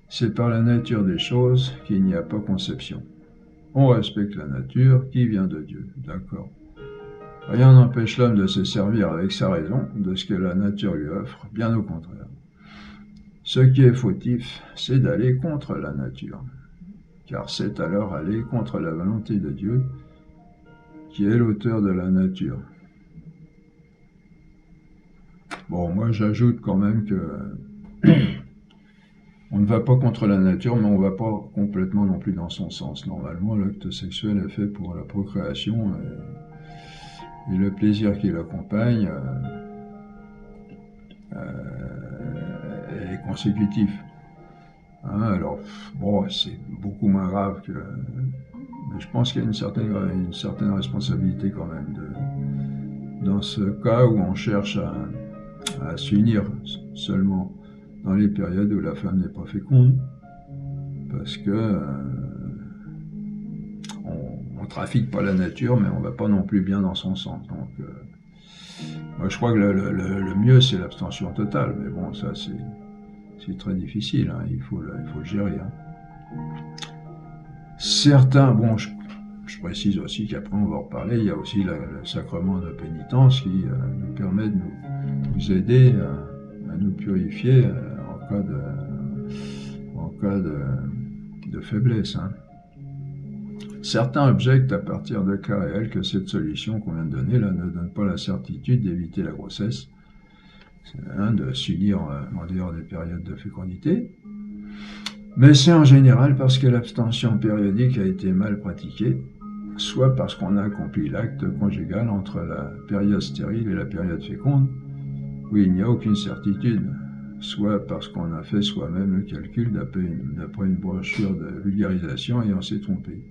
C'est par la nature des choses qu'il n'y a pas conception. On respecte la nature qui vient de Dieu, d'accord. Rien n'empêche l'homme de se servir avec sa raison de ce que la nature lui offre, bien au contraire. Ce qui est fautif, c'est d'aller contre la nature, car c'est alors aller contre la volonté de Dieu, qui est l'auteur de la nature. Bon, moi j'ajoute quand même que on ne va pas contre la nature, mais on ne va pas complètement non plus dans son sens. Normalement, l'acte sexuel est fait pour la procréation et le plaisir qui l'accompagne est consécutif. Hein, alors, bon, c'est beaucoup moins grave que... Mais je pense qu'il y a une certaine responsabilité quand même dans ce cas où on cherche à s'unir seulement dans les périodes où la femme n'est pas féconde, parce que on trafique pas la nature, mais on va pas non plus bien dans son sens. Donc, moi, je crois que le mieux, c'est l'abstention totale, mais bon, ça, c'est très difficile, hein, il faut le gérer. Hein. Certains, bon, je précise aussi qu'après on va en reparler, il y a aussi le sacrement de pénitence qui nous permet de nous aider à nous purifier en cas de faiblesse. Hein. Certains objectent à partir de cas réels que cette solution qu'on vient de donner là ne donne pas la certitude d'éviter la grossesse, de s'unir en dehors des périodes de fécondité. Mais c'est en général parce que l'abstention périodique a été mal pratiquée, soit parce qu'on a accompli l'acte conjugal entre la période stérile et la période féconde, où il n'y a aucune certitude, soit parce qu'on a fait soi-même le calcul d'après une brochure de vulgarisation et on s'est trompé.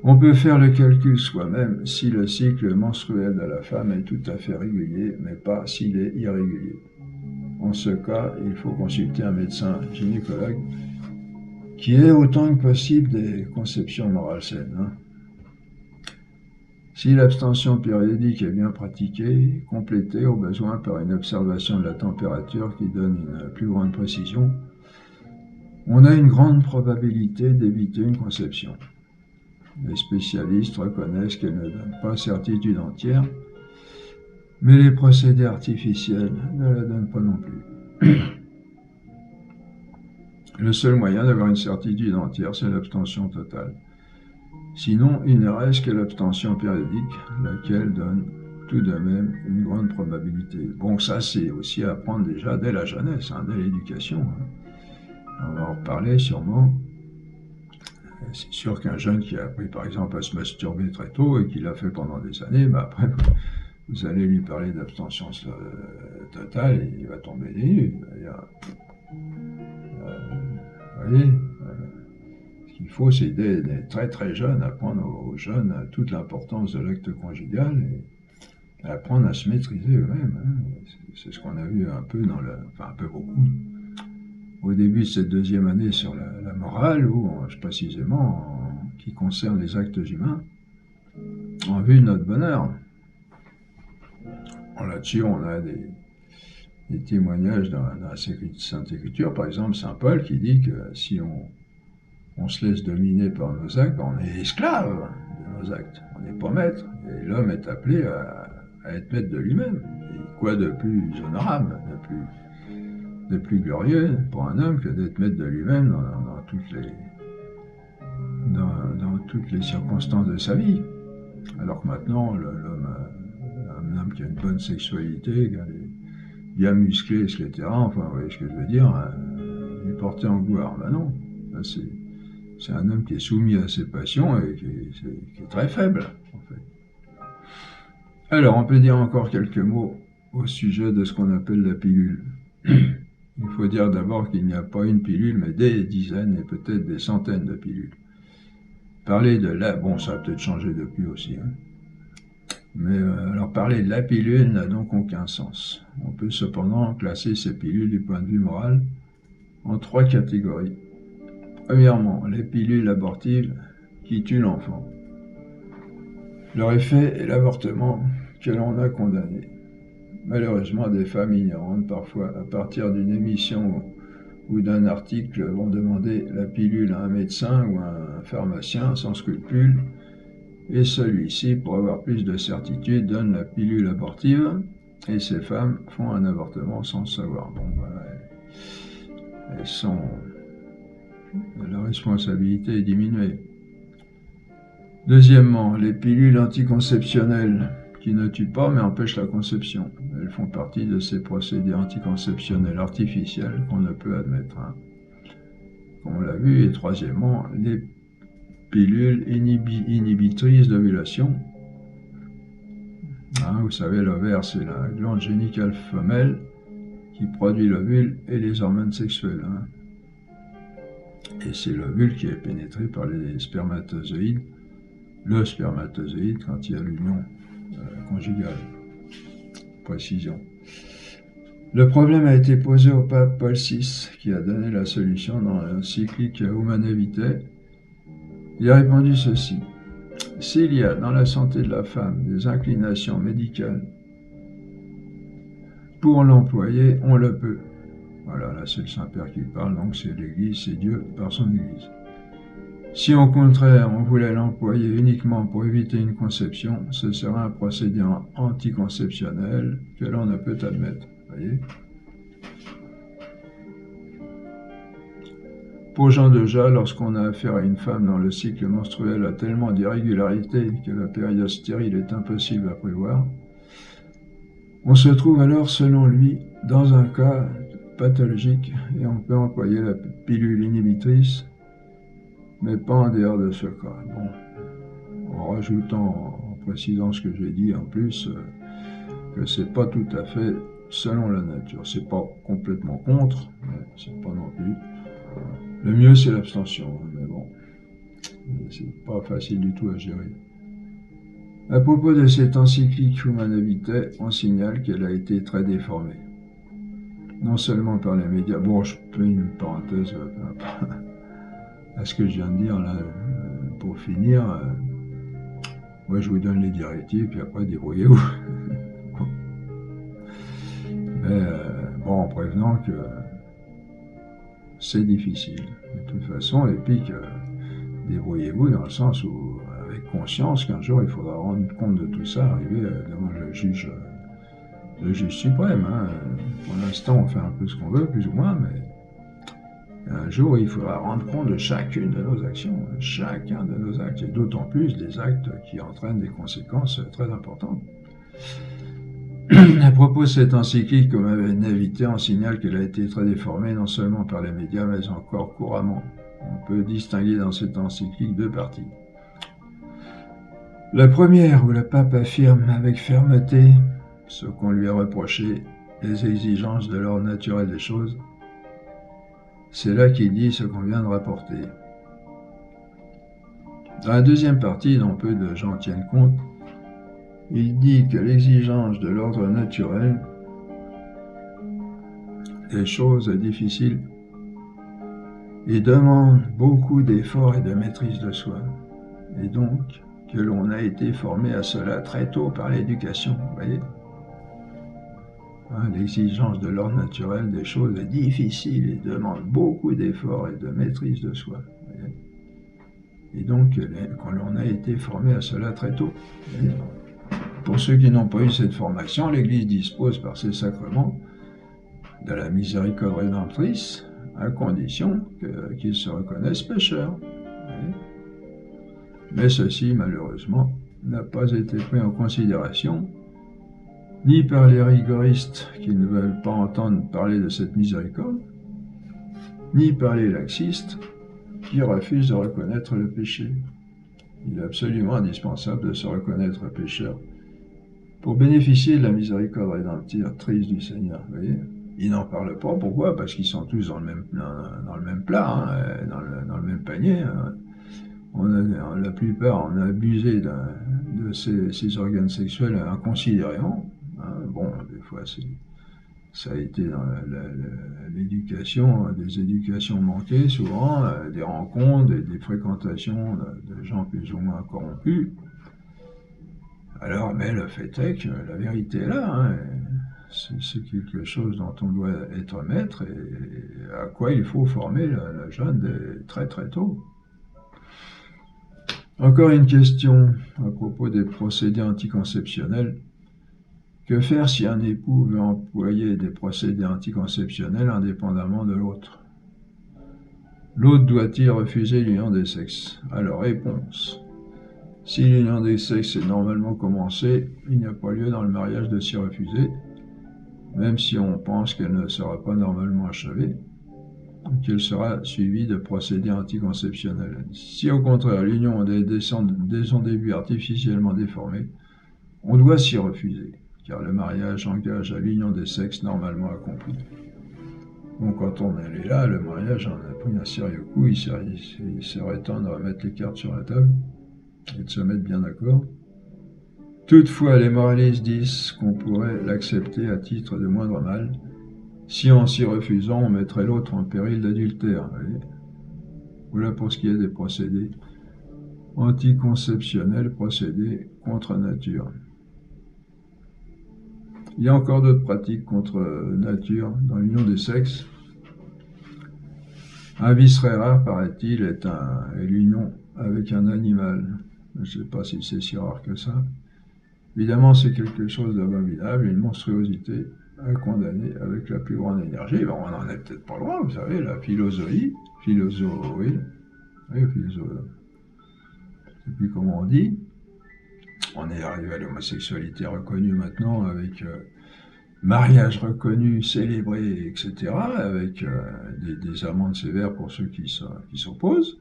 On peut faire le calcul soi-même si le cycle menstruel de la femme est tout à fait régulier, mais pas s'il est irrégulier. En ce cas, il faut consulter un médecin gynécologue qui ait autant que possible des conceptions morales saines. Hein. Si l'abstention périodique est bien pratiquée, complétée au besoin par une observation de la température qui donne une plus grande précision, on a une grande probabilité d'éviter une conception. Les spécialistes reconnaissent qu'elle ne donne pas certitude entière, mais les procédés artificiels ne la donnent pas non plus. Le seul moyen d'avoir une certitude entière, c'est l'abstention totale. Sinon, il ne reste que l'abstention périodique, laquelle donne tout de même une grande probabilité. Bon, ça c'est aussi à apprendre déjà dès la jeunesse, dès l'éducation. On va en reparler sûrement. C'est sûr qu'un jeune qui a appris par exemple à se masturber très tôt et qui l'a fait pendant des années, après vous allez lui parler d'abstention totale et il va tomber des nues. Vous voyez, ce qu'il faut, c'est dès très très jeunes apprendre aux jeunes toute l'importance de l'acte conjugal et apprendre à se maîtriser eux-mêmes. Hein. C'est ce qu'on a vu un peu un peu beaucoup, au début de cette deuxième année sur la morale, ou précisément qui concerne les actes humains, en vue de notre bonheur. Là-dessus, on a des témoignages dans la Sainte Écriture, par exemple Saint Paul qui dit que si on se laisse dominer par nos actes, on est esclave de nos actes, on n'est pas maître, et l'homme est appelé à être maître de lui-même. Et quoi de plus honorable, de plus glorieux pour un homme que d'être maître de lui-même dans toutes les circonstances de sa vie. Alors que maintenant, un homme qui a une bonne sexualité, qui est bien musclé, etc., enfin, vous voyez ce que je veux dire, il est porté en gloire. Ben non, c'est un homme qui est soumis à ses passions et qui est très faible, en fait. Alors, on peut dire encore quelques mots au sujet de ce qu'on appelle la pilule. Il faut dire d'abord qu'il n'y a pas une pilule, mais des dizaines et peut-être des centaines de pilules. Parler de bon, ça a peut-être changé depuis aussi. Hein. Mais alors parler de la pilule n'a donc aucun sens. On peut cependant classer ces pilules du point de vue moral en 3 catégories. Premièrement, les pilules abortives qui tuent l'enfant. Leur effet est l'avortement que l'on a condamné. Malheureusement, des femmes ignorantes, parfois à partir d'une émission ou d'un article, vont demander la pilule à un médecin ou à un pharmacien sans scrupule, et celui-ci, pour avoir plus de certitude, donne la pilule abortive, et ces femmes font un avortement sans le savoir. Bon, voilà, elles sont... La responsabilité est diminuée. Deuxièmement, les pilules anticonceptionnelles qui ne tuent pas mais empêchent la conception. Elles font partie de ces procédés anticonceptionnels artificiels qu'on ne peut admettre. Comme on l'a vu. Et troisièmement, les pilules inhibitrices d'ovulation. Vous savez, l'ovaire, c'est la glande génicale femelle qui produit l'ovule et les hormones sexuelles. Et c'est l'ovule qui est pénétré par les spermatozoïdes. Le spermatozoïde quand il y a l'union conjugale. Précision. Le problème a été posé au pape Paul VI, qui a donné la solution dans l'encyclique Humanae Vitae. Il a répondu ceci. S'il y a dans la santé de la femme des inclinations médicales pour l'employer, on le peut. Voilà, là c'est le Saint-Père qui parle, donc c'est l'Église, c'est Dieu par son Église. Si au contraire on voulait l'employer uniquement pour éviter une conception, ce serait un procédé anticonceptionnel que l'on ne peut admettre. Voyez ? Pour Jean Deja, lorsqu'on a affaire à une femme dont le cycle menstruel a tellement d'irrégularité que la période stérile est impossible à prévoir, on se trouve alors, selon lui, dans un cas pathologique et on peut employer la pilule inhibitrice, mais pas en dehors de ce cas. Bon, en rajoutant, en précisant ce que j'ai dit en plus, que c'est pas tout à fait selon la nature. C'est pas complètement contre, mais c'est pas non plus. Le mieux, c'est l'abstention, mais bon, c'est pas facile du tout à gérer. À propos de cette encyclique Humanae Vitae, on signale qu'elle a été très déformée. Non seulement par les médias, bon, je fais une parenthèse à ce que je viens de dire là, pour finir, moi je vous donne les directives, puis après débrouillez-vous. Mais bon, en prévenant que c'est difficile, de toute façon, et puis que débrouillez-vous dans le sens où, avec conscience, qu'un jour il faudra rendre compte de tout ça, arriver devant le juge suprême. Pour l'instant, on fait un peu ce qu'on veut, plus ou moins, mais un jour, il faudra rendre compte de chacune de nos actions, chacun de nos actes, et d'autant plus des actes qui entraînent des conséquences très importantes. À propos de cette encyclique, comme avait Vitae, on signale qu'elle a été très déformée, non seulement par les médias, mais encore couramment. On peut distinguer dans cette encyclique 2 parties. La première, où le pape affirme avec fermeté ce qu'on lui a reproché, les exigences de l'ordre naturel des choses, c'est là qu'il dit ce qu'on vient de rapporter. Dans la deuxième partie, dont peu de gens tiennent compte, il dit que l'exigence de l'ordre naturel des choses est difficile et demande beaucoup d'efforts et de maîtrise de soi, et donc que l'on a été formé à cela très tôt par l'éducation, vous voyez. L'exigence de l'ordre naturel des choses est difficile et demande beaucoup d'efforts et de maîtrise de soi. Voyez. Et donc, quand l'on a été formé à cela très tôt. Voyez. Pour ceux qui n'ont pas eu cette formation, l'Église dispose par ses sacrements de la miséricorde rédemptrice, à condition qu'ils se reconnaissent pécheurs. Voyez. Mais ceci, malheureusement, n'a pas été pris en considération ni par les rigoristes qui ne veulent pas entendre parler de cette miséricorde, ni par les laxistes qui refusent de reconnaître le péché. Il est absolument indispensable de se reconnaître pécheur pour bénéficier de la miséricorde rédemptrice du Seigneur. Vous voyez, ils n'en parlent pas. Pourquoi? Parce qu'ils sont tous dans le même plat, dans le même panier. la plupart, on a abusé de ces organes sexuels inconsidérément. Hein. Bon, des fois, ça a été dans l'éducation, des éducations manquées, souvent, des rencontres, des fréquentations de gens plus ou moins corrompus. Alors, mais le fait est que la vérité est là. Hein. C'est quelque chose dont on doit être maître et à quoi il faut former la jeune très très tôt. Encore une question à propos des procédés anticonceptionnels. Que faire si un époux veut employer des procédés anticonceptionnels indépendamment de l'autre? L'autre doit-il refuser l'union des sexes? Alors, réponse. Si l'union des sexes est normalement commencée, il n'y a pas lieu dans le mariage de s'y refuser, même si on pense qu'elle ne sera pas normalement achevée, qu'elle sera suivie de procédés anticonceptionnels. Si au contraire l'union est dès son début artificiellement déformée, on doit s'y refuser, car le mariage engage à l'union des sexes normalement accomplie. Donc quand on est là, le mariage en a pris un sérieux coup, il serait temps de remettre les cartes sur la table et de se mettre bien d'accord. Toutefois, les moralistes disent qu'on pourrait l'accepter à titre de moindre mal, si en s'y refusant, on mettrait l'autre en péril d'adultère. Voilà pour ce qui est des procédés anticonceptionnels, procédés contre nature. Il y a encore d'autres pratiques contre nature dans l'union des sexes. Un vice très rare, paraît-il, est l'union avec un animal. Je ne sais pas si c'est si rare que ça. Évidemment, c'est quelque chose d'abominable, une monstruosité à condamner avec la plus grande énergie. Bon, on n'en est peut-être pas loin, vous savez, la philosophe, je ne sais plus comment on dit. On est arrivé à l'homosexualité reconnue maintenant, avec mariage reconnu, célébré, etc., avec des amendes sévères pour ceux qui s'opposent.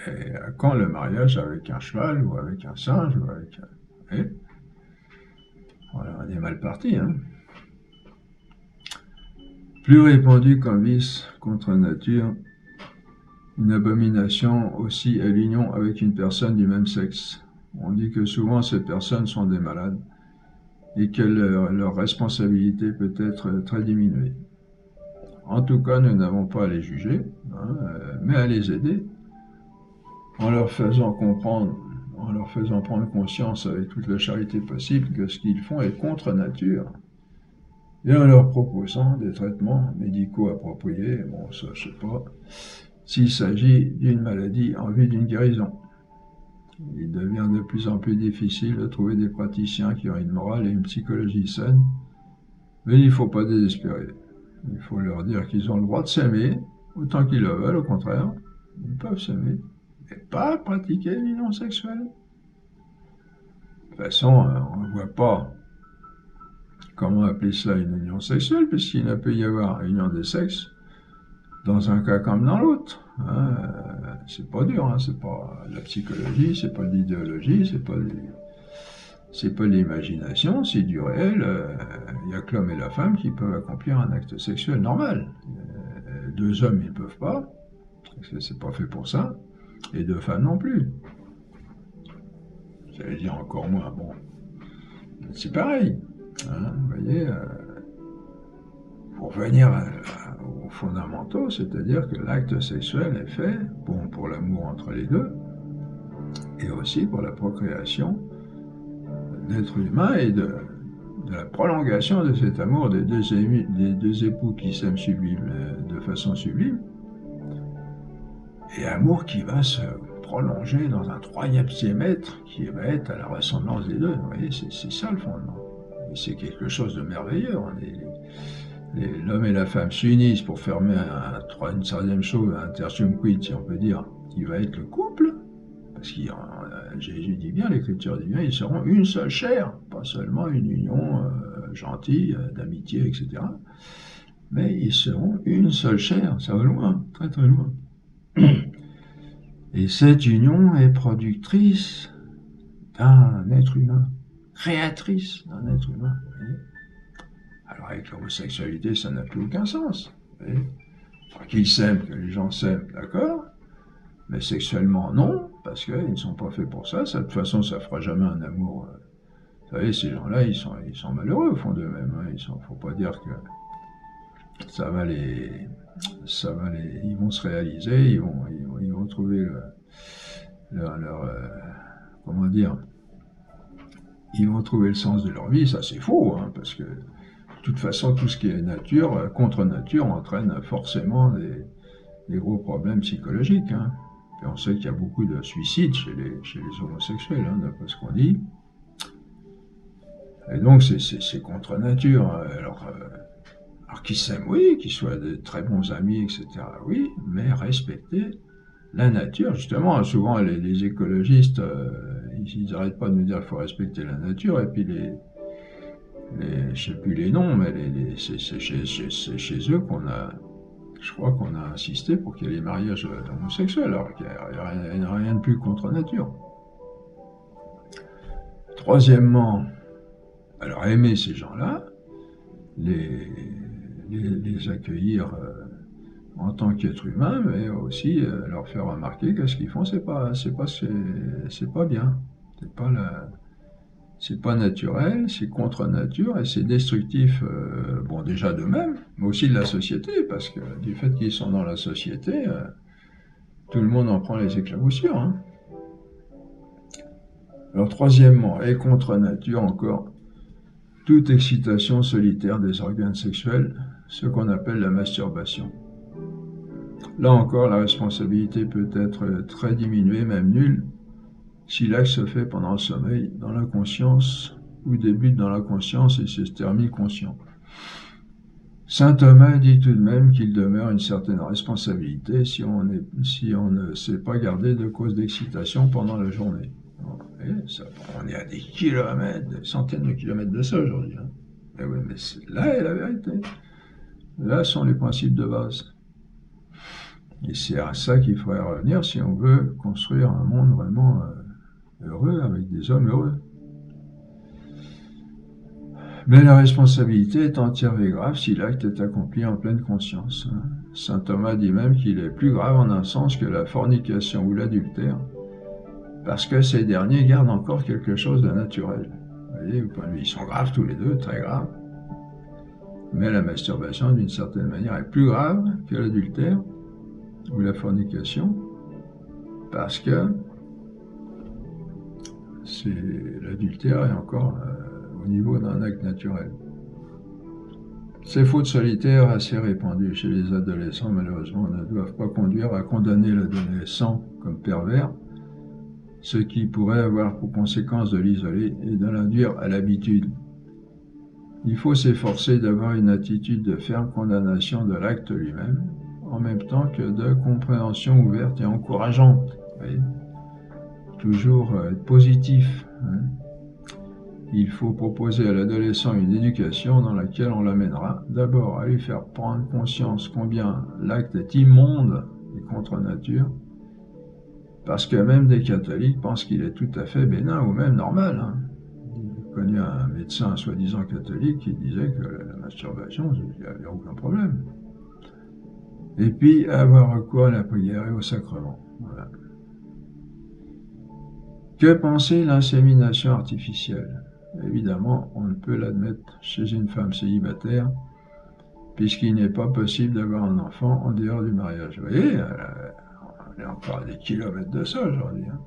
Et quand le mariage avec un cheval, ou avec un singe, ou avec voilà, on est mal parti. Hein. Plus répandu qu'un vice contre nature, une abomination aussi est l'union avec une personne du même sexe. On dit que souvent ces personnes sont des malades et que leur responsabilité peut être très diminuée. En tout cas, nous n'avons pas à les juger, hein, mais à les aider, en leur faisant comprendre, en leur faisant prendre conscience avec toute la charité possible que ce qu'ils font est contre nature, et en leur proposant des traitements médicaux appropriés. Bon, ça, je sais pas, s'il s'agit d'une maladie en vue d'une guérison. Il devient de plus en plus difficile de trouver des praticiens qui ont une morale et une psychologie saine, mais il ne faut pas désespérer. Il faut leur dire qu'ils ont le droit de s'aimer, autant qu'ils le veulent, au contraire. Ils peuvent s'aimer, mais pas pratiquer l'union sexuelle. De toute façon, on ne voit pas comment appeler ça une union sexuelle, puisqu'il ne peut y avoir union des sexes dans un cas comme dans l'autre. Hein. C'est pas dur, hein. C'est pas la psychologie, c'est pas l'idéologie, c'est pas l'imagination, c'est du réel. Il n'y a que l'homme et la femme qui peuvent accomplir un acte sexuel normal. Deux hommes, ils ne peuvent pas, parce que c'est pas fait pour ça, et deux femmes non plus. J'allais dire encore moins, bon, c'est pareil. Hein, vous voyez, pour revenir aux fondamentaux, c'est-à-dire que l'acte sexuel est fait pour l'amour entre les deux, et aussi pour la procréation d'êtres humains et de la prolongation de cet amour des deux époux qui s'aiment de façon sublime, et amour qui va se prolonger dans un troisième être qui va être à la ressemblance des deux. Vous voyez, c'est ça le fondement. Et c'est quelque chose de merveilleux. L'homme et la femme s'unissent pour former une troisième chose, un tertium quid, si on peut dire, qui va être le couple. Parce que Jésus dit bien, l'Écriture dit bien, ils seront une seule chair, pas seulement une union gentille, d'amitié, etc. Mais ils seront une seule chair, ça va loin, très très loin. Et cette union est productrice d'un être humain, créatrice d'un être humain. Alors avec l'homosexualité, ça n'a plus aucun sens. Qu'ils s'aiment, que les gens s'aiment, d'accord, Mais sexuellement, non, parce qu'ils ne sont pas faits pour ça. De toute façon, ça ne fera jamais un amour. Vous savez, ces gens-là, ils sont malheureux au fond d'eux-mêmes. Hein. Il ne faut pas dire que ça va les... ils vont se réaliser, ils vont trouver comment dire, ils vont trouver le sens de leur vie. Ça, c'est faux, hein, parce que de toute façon, tout ce qui est nature, contre nature, entraîne forcément des gros problèmes psychologiques. Hein. Puis on sait qu'il y a beaucoup de suicides chez les homosexuels, hein, d'après ce qu'on dit. Et donc, c'est contre nature. Alors qu'ils s'aiment, oui, qu'ils soient de très bons amis, etc., oui, mais respecter la nature, justement. Souvent, les écologistes, ils n'arrêtent pas de nous dire qu'il faut respecter la nature, et puis je ne sais plus les noms, mais c'est chez eux qu'on a, je crois qu'on a insisté pour qu'il y ait les mariages homosexuels, alors qu'il n'y a rien de plus contre nature. Troisièmement, alors aimer ces gens-là, les accueillir en tant qu'être humain, mais aussi leur faire remarquer que ce qu'ils font, c'est pas bien, c'est pas naturel, c'est contre nature et c'est destructif, bon déjà d'eux-mêmes, mais aussi de la société, parce que du fait qu'ils sont dans la société, tout le monde en prend les éclaboussures. Hein. Alors troisièmement, et contre nature encore, toute excitation solitaire des organes sexuels, ce qu'on appelle la masturbation. Là encore, la responsabilité peut être très diminuée, même nulle, si l'acte se fait pendant le sommeil, dans l'inconscience, ou débute dans la conscience et se termine conscient. Saint Thomas dit tout de même qu'il demeure une certaine responsabilité si on ne sait pas garder de cause d'excitation pendant la journée. On est à des kilomètres, des centaines de kilomètres de ça aujourd'hui. Hein. Mais oui, mais là est la vérité. Là sont les principes de base. Et c'est à ça qu'il faudrait revenir si on veut construire un monde vraiment heureux, avec des hommes heureux. Mais la responsabilité est entière et grave si l'acte est accompli en pleine conscience. Saint Thomas dit même qu'il est plus grave en un sens que la fornication ou l'adultère, parce que ces derniers gardent encore quelque chose de naturel. Vous voyez, au point de vue, ils sont graves tous les deux, très graves. Mais la masturbation, d'une certaine manière, est plus grave que l'adultère ou la fornication, parce que l'adultère est encore au niveau d'un acte naturel. Ces fautes solitaires assez répandues chez les adolescents, malheureusement, ne doivent pas conduire à condamner l'adolescent comme pervers, ce qui pourrait avoir pour conséquence de l'isoler et de l'induire à l'habitude. Il faut s'efforcer d'avoir une attitude de ferme condamnation de l'acte lui-même, en même temps que de compréhension ouverte et encourageante. Vous voyez ? Toujours être positif. Hein. Il faut proposer à l'adolescent une éducation dans laquelle on l'amènera d'abord à lui faire prendre conscience combien l'acte est immonde et contre nature, parce que même des catholiques pensent qu'il est tout à fait bénin ou même normal. Hein. J'ai connu un médecin soi-disant catholique qui disait que la masturbation, il n'y avait aucun problème. Et puis avoir recours à la prière et au sacrement. Voilà. Que penser l'insémination artificielle ? Évidemment, on ne peut l'admettre chez une femme célibataire, puisqu'il n'est pas possible d'avoir un enfant en dehors du mariage. Vous voyez, on est encore à des kilomètres de ça aujourd'hui. Hein.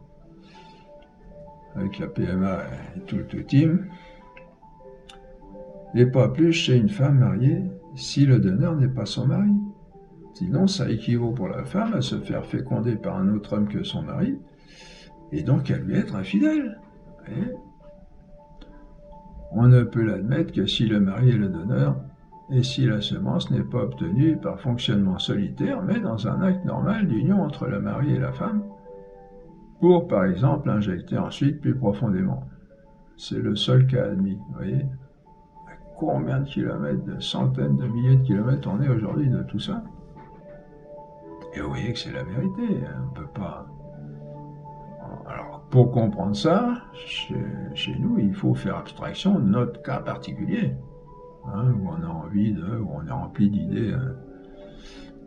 Avec la PMA et tout le team. Et pas plus chez une femme mariée si le donneur n'est pas son mari. Sinon, ça équivaut pour la femme à se faire féconder par un autre homme que son mari, et donc à lui être infidèle. Vous voyez ? On ne peut l'admettre que si le mari est le donneur, et si la semence n'est pas obtenue par fonctionnement solitaire, mais dans un acte normal d'union entre le mari et la femme, pour, par exemple, injecter ensuite plus profondément. C'est le seul cas admis, vous voyez. À combien de kilomètres, de centaines de milliers de kilomètres on est aujourd'hui de tout ça? Et vous voyez que c'est la vérité, hein, on ne peut pas... Alors, pour comprendre ça, chez nous, il faut faire abstraction de notre cas particulier, hein, où on a envie où on est rempli d'idées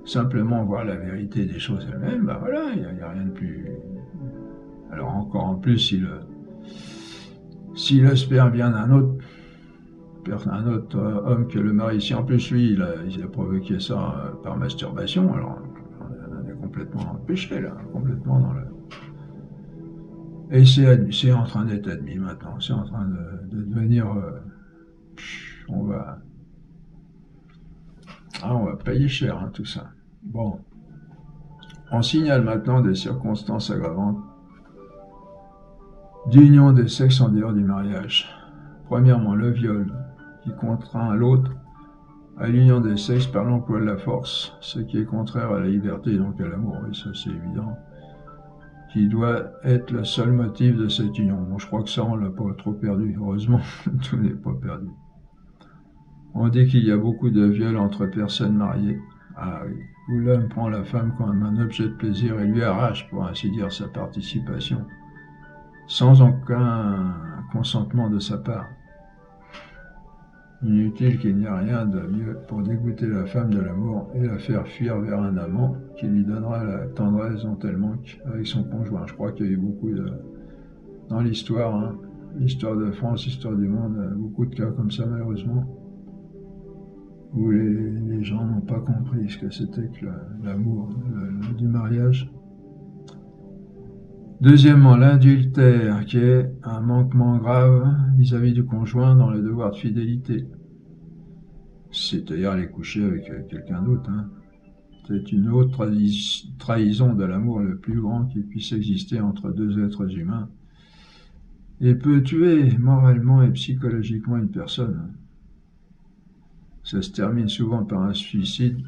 simplement voir la vérité des choses elles-mêmes, ben voilà, il n'y a rien de plus... Alors encore en plus, si le sperme vient d'un autre homme que le mari, si en plus lui, il a provoqué ça par masturbation, alors on est complètement dans le péché, là, complètement dans le... Et c'est en train d'être admis maintenant, c'est en train de devenir... on va payer cher, hein, tout ça. Bon, on signale maintenant des circonstances aggravantes d'union des sexes en dehors du mariage. Premièrement, le viol, qui contraint l'autre à l'union des sexes par l'emploi de la force, ce qui est contraire à la liberté et donc à l'amour, et ça c'est évident, qui doit être le seul motif de cette union. Bon, je crois que ça, on l'a pas trop perdu, heureusement, tout n'est pas perdu. On dit qu'il y a beaucoup de viols entre personnes mariées, où l'homme prend la femme comme un objet de plaisir et lui arrache, pour ainsi dire, sa participation, sans aucun consentement de sa part. Inutile qu'il n'y ait rien de mieux pour dégoûter la femme de l'amour et la faire fuir vers un amant qui lui donnera la tendresse dont elle manque avec son conjoint. Je crois qu'il y a eu beaucoup dans l'histoire, hein, l'histoire de France, l'histoire du monde, beaucoup de cas comme ça malheureusement, où les gens n'ont pas compris ce que c'était que l'amour du mariage. Deuxièmement, l'adultère, qui est un manquement grave vis-à-vis du conjoint dans le devoir de fidélité. C'est-à-dire aller coucher avec quelqu'un d'autre. Hein. C'est une autre trahison de l'amour le plus grand qui puisse exister entre deux êtres humains et peut tuer moralement et psychologiquement une personne. Ça se termine souvent par un suicide,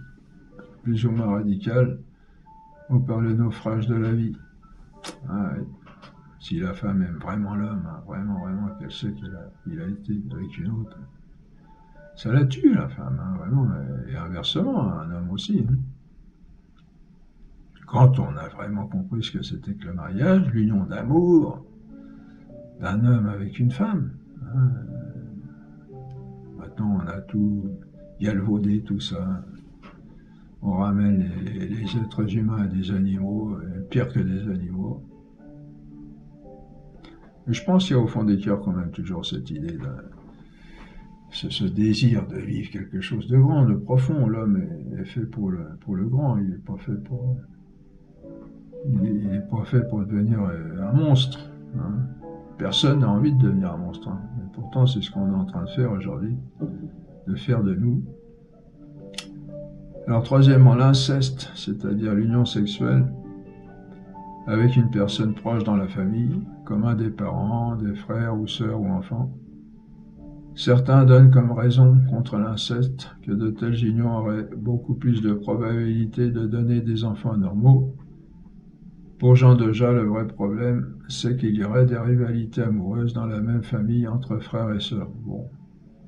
plus ou moins radical, ou par le naufrage de la vie. Ah, si la femme aime vraiment l'homme, hein, vraiment, qu'elle sait qu'il a été avec une autre, ça la tue, la femme, hein, vraiment, et inversement, un homme aussi. Hein. Quand on a vraiment compris ce que c'était que le mariage, l'union d'amour d'un homme avec une femme, hein, maintenant on a tout galvaudé, tout ça. On ramène les êtres humains à des animaux, pire que des animaux. Et je pense qu'il y a au fond des cœurs quand même toujours cette idée, ce désir de vivre quelque chose de grand, de profond. L'homme est fait pour le grand, il n'est pas fait pour devenir un monstre. Hein. Personne n'a envie de devenir un monstre. Hein. Mais pourtant, c'est ce qu'on est en train de faire aujourd'hui, de faire de nous. Alors troisièmement, l'inceste, c'est-à-dire l'union sexuelle avec une personne proche dans la famille, comme un des parents, des frères ou sœurs ou enfants. Certains donnent comme raison contre l'inceste que de telles unions auraient beaucoup plus de probabilité de donner des enfants normaux. Pour Jean Deja, le vrai problème, c'est qu'il y aurait des rivalités amoureuses dans la même famille entre frères et sœurs. Bon.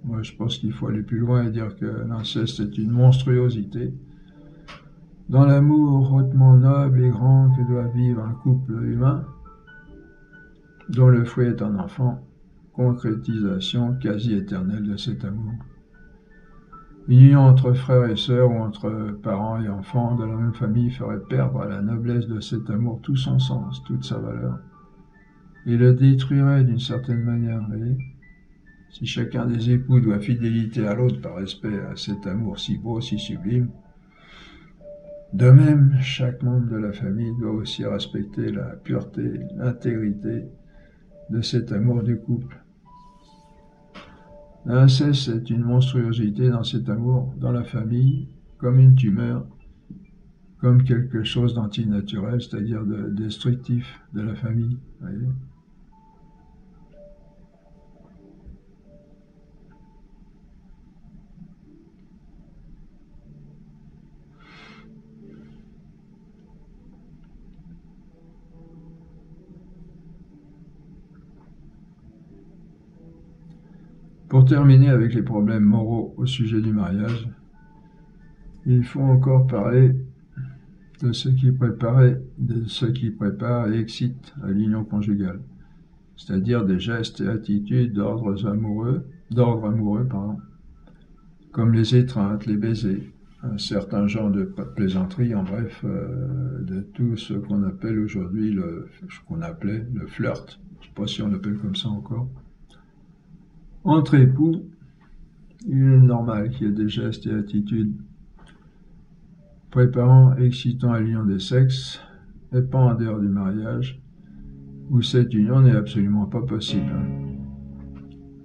Moi, je pense qu'il faut aller plus loin et dire que l'inceste est une monstruosité. Dans l'amour hautement noble et grand que doit vivre un couple humain, dont le fruit est un enfant, concrétisation quasi éternelle de cet amour. Une union entre frères et sœurs ou entre parents et enfants de la même famille ferait perdre à la noblesse de cet amour tout son sens, toute sa valeur, et le détruirait d'une certaine manière, vous voyez. Si chacun des époux doit fidélité à l'autre par respect à cet amour si beau, si sublime, de même, chaque membre de la famille doit aussi respecter la pureté, l'intégrité de cet amour du couple. L'inceste est une monstruosité dans cet amour, dans la famille, comme une tumeur, comme quelque chose d'antinaturel, c'est-à-dire de destructif de la famille. Voyez. Pour terminer avec les problèmes moraux au sujet du mariage, il faut encore parler de ce qui prépare et excite à l'union conjugale, c'est-à-dire des gestes et attitudes d'ordre amoureux, comme les étreintes, les baisers, un certain genre de plaisanterie, en bref, de tout ce qu'on appelle aujourd'hui ce qu'on appelait le flirt. Je ne sais pas si on l'appelle comme ça encore. Entre époux, il est normal qu'il y ait des gestes et attitudes préparant, excitant à l'union des sexes, et pas en dehors du mariage, où cette union n'est absolument pas possible.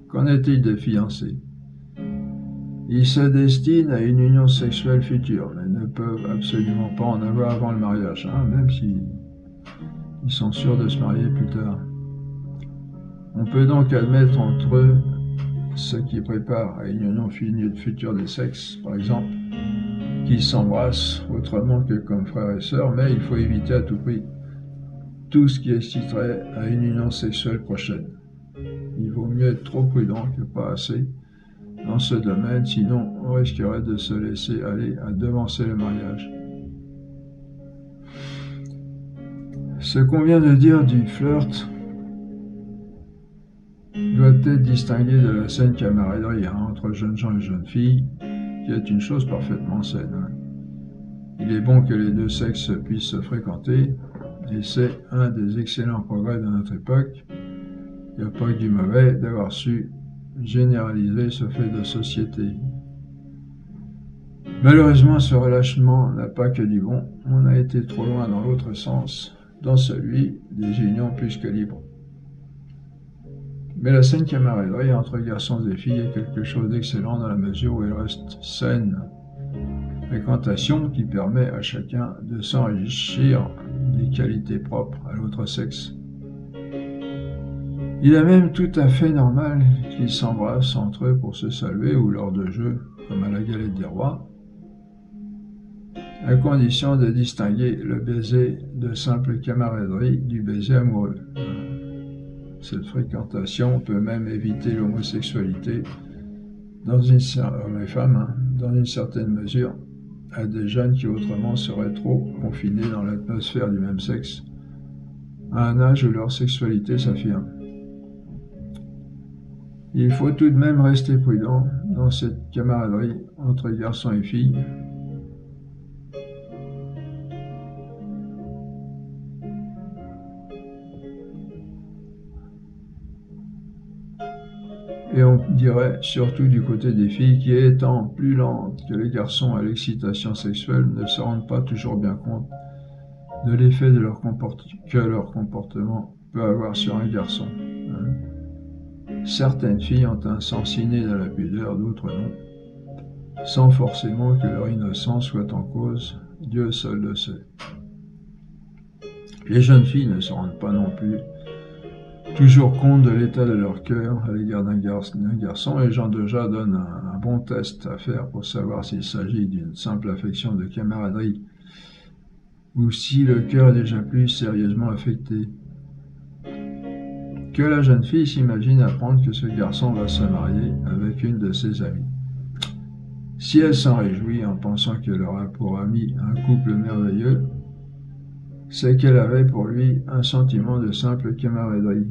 Qu'en est-il des fiancés? Ils se destinent à une union sexuelle future, mais ne peuvent absolument pas en avoir avant le mariage, même s'ils sont sûrs de se marier plus tard. On peut donc admettre entre eux ceux qui préparent à une union future des sexes, par exemple, qu'ils s'embrassent autrement que comme frères et sœurs, mais il faut éviter à tout prix tout ce qui exciterait à une union sexuelle prochaine. Il vaut mieux être trop prudent que pas assez dans ce domaine, sinon on risquerait de se laisser aller à devancer le mariage. Ce qu'on vient de dire du flirt doit être distingué de la saine camaraderie entre jeunes gens et jeunes filles, qui est une chose parfaitement saine. Il est bon que les deux sexes puissent se fréquenter, et c'est un des excellents progrès de notre époque. Il n'y a pas que du mauvais d'avoir su généraliser ce fait de société. Malheureusement, ce relâchement n'a pas que du bon. On a été trop loin dans l'autre sens, dans celui des unions plus que libres. Mais la saine camaraderie entre garçons et filles est quelque chose d'excellent dans la mesure où elle reste saine. Fréquentation qui permet à chacun de s'enrichir des qualités propres à l'autre sexe. Il est même tout à fait normal qu'ils s'embrassent entre eux pour se saluer ou lors de jeux, comme à la galette des rois, à condition de distinguer le baiser de simple camaraderie du baiser amoureux. Cette fréquentation peut même éviter l'homosexualité dans une certaine mesure à des jeunes qui autrement seraient trop confinés dans l'atmosphère du même sexe, à un âge où leur sexualité s'affirme. Il faut tout de même rester prudent dans cette camaraderie entre garçons et filles. Et on dirait surtout du côté des filles qui, étant plus lentes que les garçons à l'excitation sexuelle, ne se rendent pas toujours bien compte de l'effet que leur comportement peut avoir sur un garçon. Certaines filles ont un sens inné de la pudeur, d'autres non, sans forcément que leur innocence soit en cause, Dieu seul le sait. Les jeunes filles ne se rendent pas non plus toujours compte de l'état de leur cœur à l'égard d'un garçon, et Jean Deja donne un bon test à faire pour savoir s'il s'agit d'une simple affection de camaraderie ou si le cœur est déjà plus sérieusement affecté. Que la jeune fille s'imagine apprendre que ce garçon va se marier avec une de ses amies. Si elle s'en réjouit en pensant qu'elle aura pour ami un couple merveilleux, c'est qu'elle avait pour lui un sentiment de simple camaraderie.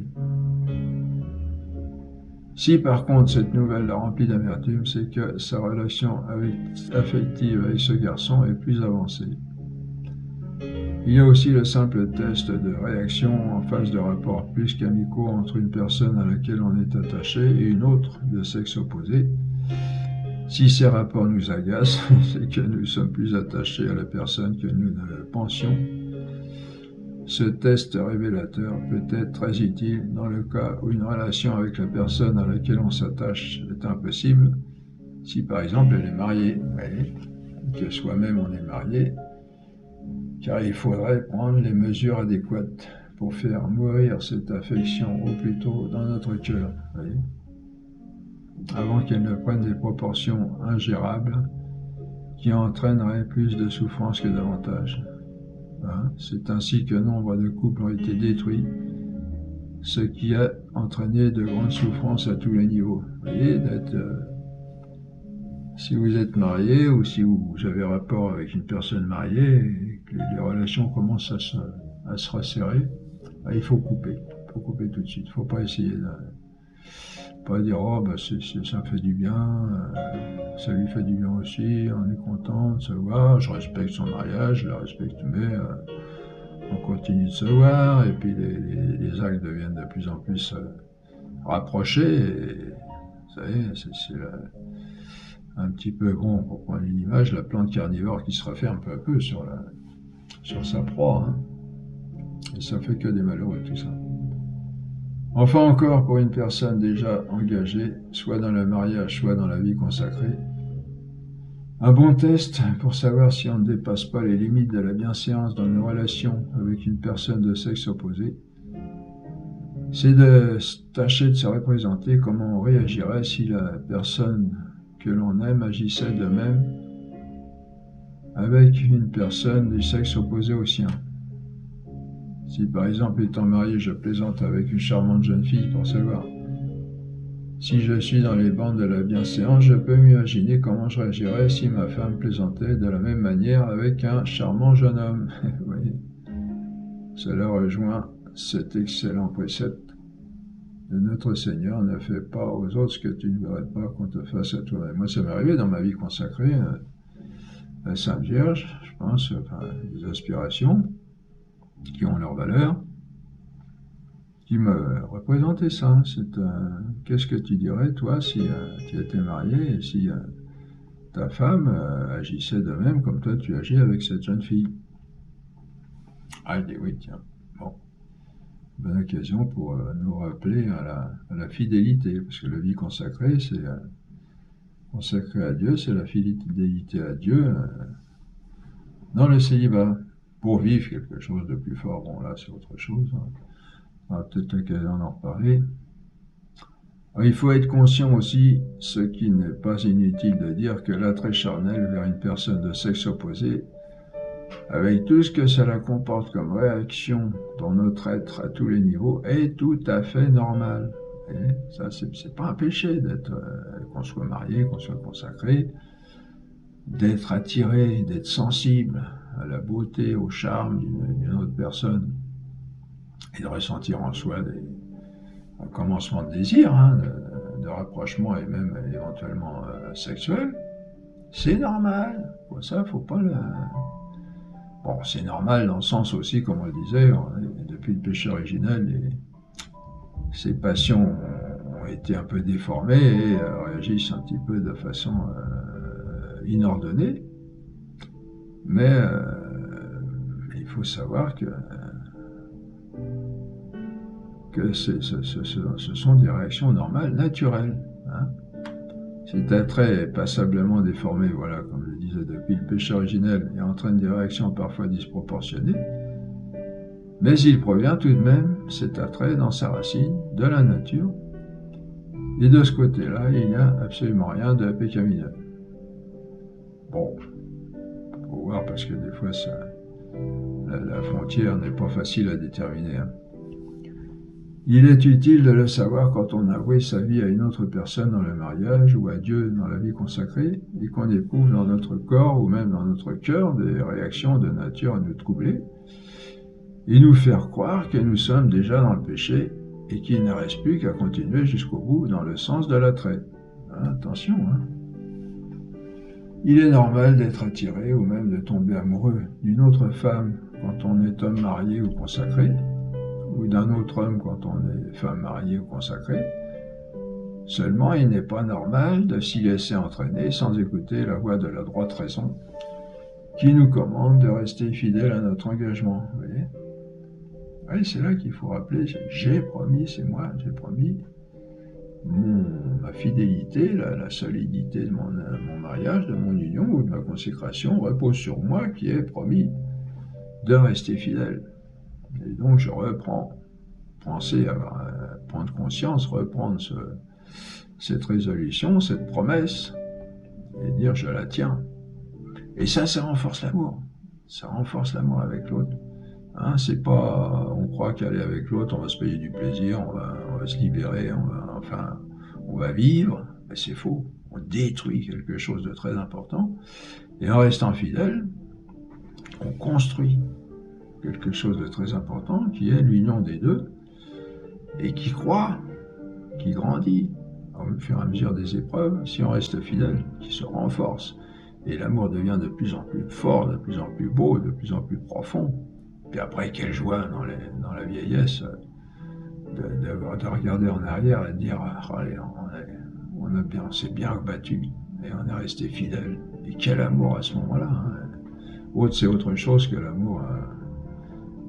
Si par contre cette nouvelle la remplit d'amertume, c'est que sa relation affective avec ce garçon est plus avancée. Il y a aussi le simple test de réaction en face de rapports plus qu'amicaux entre une personne à laquelle on est attaché et une autre de sexe opposé. Si ces rapports nous agacent, c'est que nous sommes plus attachés à la personne que nous ne le pensions. Ce test révélateur peut être très utile dans le cas où une relation avec la personne à laquelle on s'attache est impossible. Si par exemple elle est mariée, que soi-même on est marié, car il faudrait prendre les mesures adéquates pour faire mourir cette affection au plus tôt dans notre cœur, avant qu'elle ne prenne des proportions ingérables qui entraîneraient plus de souffrance que d'avantages. C'est ainsi que nombre de couples ont été détruits, ce qui a entraîné de grandes souffrances à tous les niveaux. Vous voyez, si vous êtes marié ou si vous avez rapport avec une personne mariée et que les relations commencent à se resserrer, il faut couper tout de suite. Il ne faut pas essayer Pas dire, oh, bah, ça fait du bien, ça lui fait du bien aussi, on est content de se voir, je respecte son mariage, je le respecte, mais on continue de se voir, et puis les actes deviennent de plus en plus rapprochés, et vous savez, c'est un petit peu, bon, pour prendre une image, la plante carnivore qui se referme peu à peu sur sa proie, hein. Et ça fait que des malheureux, tout ça. Enfin encore, pour une personne déjà engagée, soit dans le mariage, soit dans la vie consacrée, un bon test pour savoir si on ne dépasse pas les limites de la bienséance dans nos relations avec une personne de sexe opposé, c'est de tâcher de se représenter comment on réagirait si la personne que l'on aime agissait de même avec une personne du sexe opposé au sien. Si par exemple, étant marié, je plaisante avec une charmante jeune fille pour savoir si je suis dans les bandes de la bienséance, je peux m'imaginer comment je réagirais si ma femme plaisantait de la même manière avec un charmant jeune homme. Vous voyez, cela rejoint cet excellent précepte de notre Seigneur, ne fais pas aux autres ce que tu ne voudrais pas qu'on te fasse à toi. Et moi, ça m'est arrivé dans ma vie consacrée, la Sainte Vierge, je pense, enfin, des aspirations qui ont leur valeur, qui me représentait ça. Qu'est-ce que tu dirais, toi, si tu étais marié et si ta femme agissait de même comme toi tu agis avec cette jeune fille? Ah, il dit oui, tiens, bon. Bonne occasion pour nous rappeler à la fidélité, parce que la vie consacrée, c'est consacré à Dieu, c'est la fidélité à Dieu dans le célibat, pour vivre quelque chose de plus fort. Bon, là, c'est autre chose, hein. On aura peut-être l'occasion d'en reparler. Alors, il faut être conscient aussi, ce qui n'est pas inutile de dire, que l'attrait charnel vers une personne de sexe opposé, avec tout ce que cela comporte comme réaction dans notre être à tous les niveaux, est tout à fait normal. Et ça, c'est pas un péché d'être, qu'on soit marié, qu'on soit consacré, d'être attiré, d'être sensible à la beauté, au charme d'une autre personne, et de ressentir en soi un commencement de désir, hein, de rapprochement et même éventuellement sexuel. C'est normal. Pour ça, faut pas le... Bon, c'est normal dans le sens aussi, comme on le disait, depuis le péché originel, ces passions ont été un peu déformées et réagissent un petit peu de façon inordonnée. Mais il faut savoir que ce sont des réactions normales, naturelles. Hein. Cet attrait est passablement déformé, voilà, comme je disais, depuis le péché originel, et entraîne des réactions parfois disproportionnées. Mais il provient tout de même, cet attrait, dans sa racine, de la nature. Et de ce côté-là, il n'y a absolument rien de pécamineux. Bon, faut voir, parce que des fois, la frontière n'est pas facile à déterminer. Hein. Il est utile de le savoir quand on avoue sa vie à une autre personne dans le mariage ou à Dieu dans la vie consacrée et qu'on éprouve dans notre corps ou même dans notre cœur des réactions de nature à nous troubler et nous faire croire que nous sommes déjà dans le péché et qu'il ne reste plus qu'à continuer jusqu'au bout dans le sens de l'attrait. Attention, hein. Il est normal d'être attiré ou même de tomber amoureux d'une autre femme quand on est homme marié ou consacré, ou d'un autre homme quand on est femme mariée ou consacrée. Seulement, il n'est pas normal de s'y laisser entraîner sans écouter la voix de la droite raison qui nous commande de rester fidèle à notre engagement. Vous voyez ? Oui, c'est là qu'il faut rappeler, j'ai promis, c'est moi, j'ai promis, ma fidélité, la solidité de mon mariage, de mon union ou de ma consécration repose sur moi qui ai promis de rester fidèle. Et donc je reprends, penser à prendre conscience, reprendre cette résolution, cette promesse, et dire je la tiens. Et ça renforce l'amour. Ça renforce l'amour avec l'autre. Hein, c'est pas, on croit qu'aller avec l'autre, on va se payer du plaisir, on va se libérer, on va vivre. Mais c'est faux. On détruit quelque chose de très important. Et en restant fidèle, on construit quelque chose de très important qui est l'union des deux et qui croît, qui grandit. au fur et à mesure des épreuves, si on reste fidèle, qui se renforce. Et l'amour devient de plus en plus fort, de plus en plus beau, de plus en plus profond. Puis après, quelle joie dans la vieillesse de regarder en arrière et de dire allez, on s'est bien battu et on est resté fidèle. Et quel amour à ce moment-là, hein. C'est autre chose que l'amour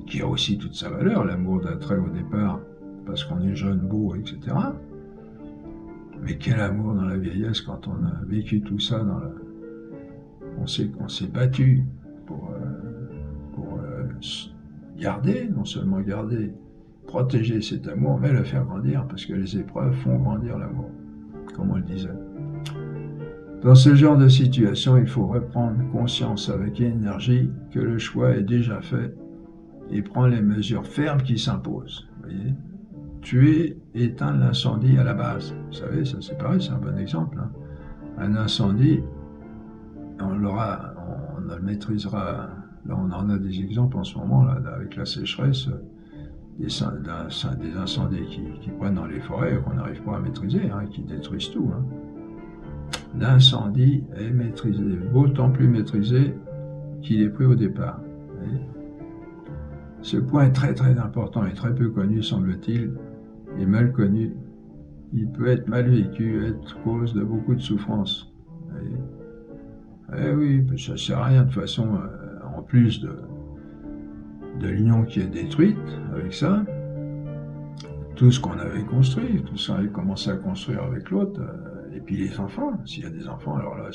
qui a aussi toute sa valeur, l'amour d'attrait au départ, parce qu'on est jeune, beau, etc. Mais quel amour dans la vieillesse quand on a vécu tout ça, on s'est battu pour garder, non seulement garder, protéger cet amour, mais le faire grandir, parce que les épreuves font grandir l'amour, comme on le disait. Dans ce genre de situation, il faut reprendre conscience avec énergie que le choix est déjà fait et prendre les mesures fermes qui s'imposent. Vous voyez, tuer, éteindre l'incendie à la base. Vous savez, ça c'est pareil, c'est un bon exemple. Hein. Un incendie, on le maîtrisera. Là, on en a des exemples en ce moment, là, avec la sécheresse, des incendies qui prennent dans les forêts, qu'on n'arrive pas à maîtriser, hein, qui détruisent tout. Hein. L'incendie est maîtrisé, d'autant plus maîtrisé qu'il est pris au départ. Ce point est très très important et très peu connu, semble-t-il, et mal connu. Il peut être mal vécu, être cause de beaucoup de souffrance. Oui, ça ne sert à rien de toute façon, en plus de l'union qui est détruite avec ça, tout ce qu'on avait construit, tout ça avait commencé à construire avec l'autre, et puis les enfants, s'il y a des enfants, alors là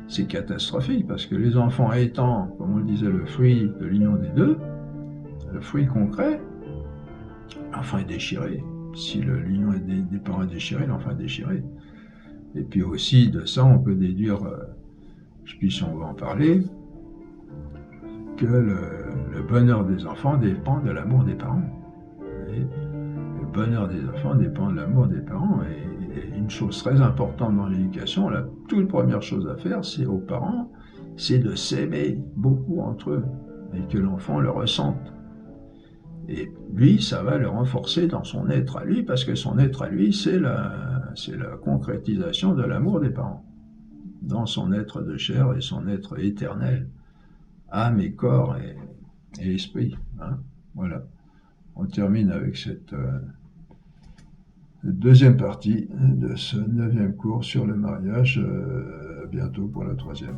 c'est catastrophique, parce que les enfants étant, comme on le disait, le fruit de l'union des deux, le fruit concret, l'enfant est déchiré. Si l'union des parents est déchirée, l'enfant est déchiré. Et puis aussi de ça, on peut déduire, si on va en parler, que le bonheur des enfants dépend de l'amour des parents. Et le bonheur des enfants dépend de l'amour des parents. Et une chose très importante dans l'éducation, la toute première chose à faire, c'est aux parents, c'est de s'aimer beaucoup entre eux et que l'enfant le ressente. Et lui, ça va le renforcer dans son être à lui, parce que son être à lui, c'est la concrétisation de l'amour des parents, dans son être de chair et son être éternel, âme et corps et esprit. Hein, voilà. On termine avec cette deuxième partie de ce 9e cours sur le mariage, bientôt pour la 3e.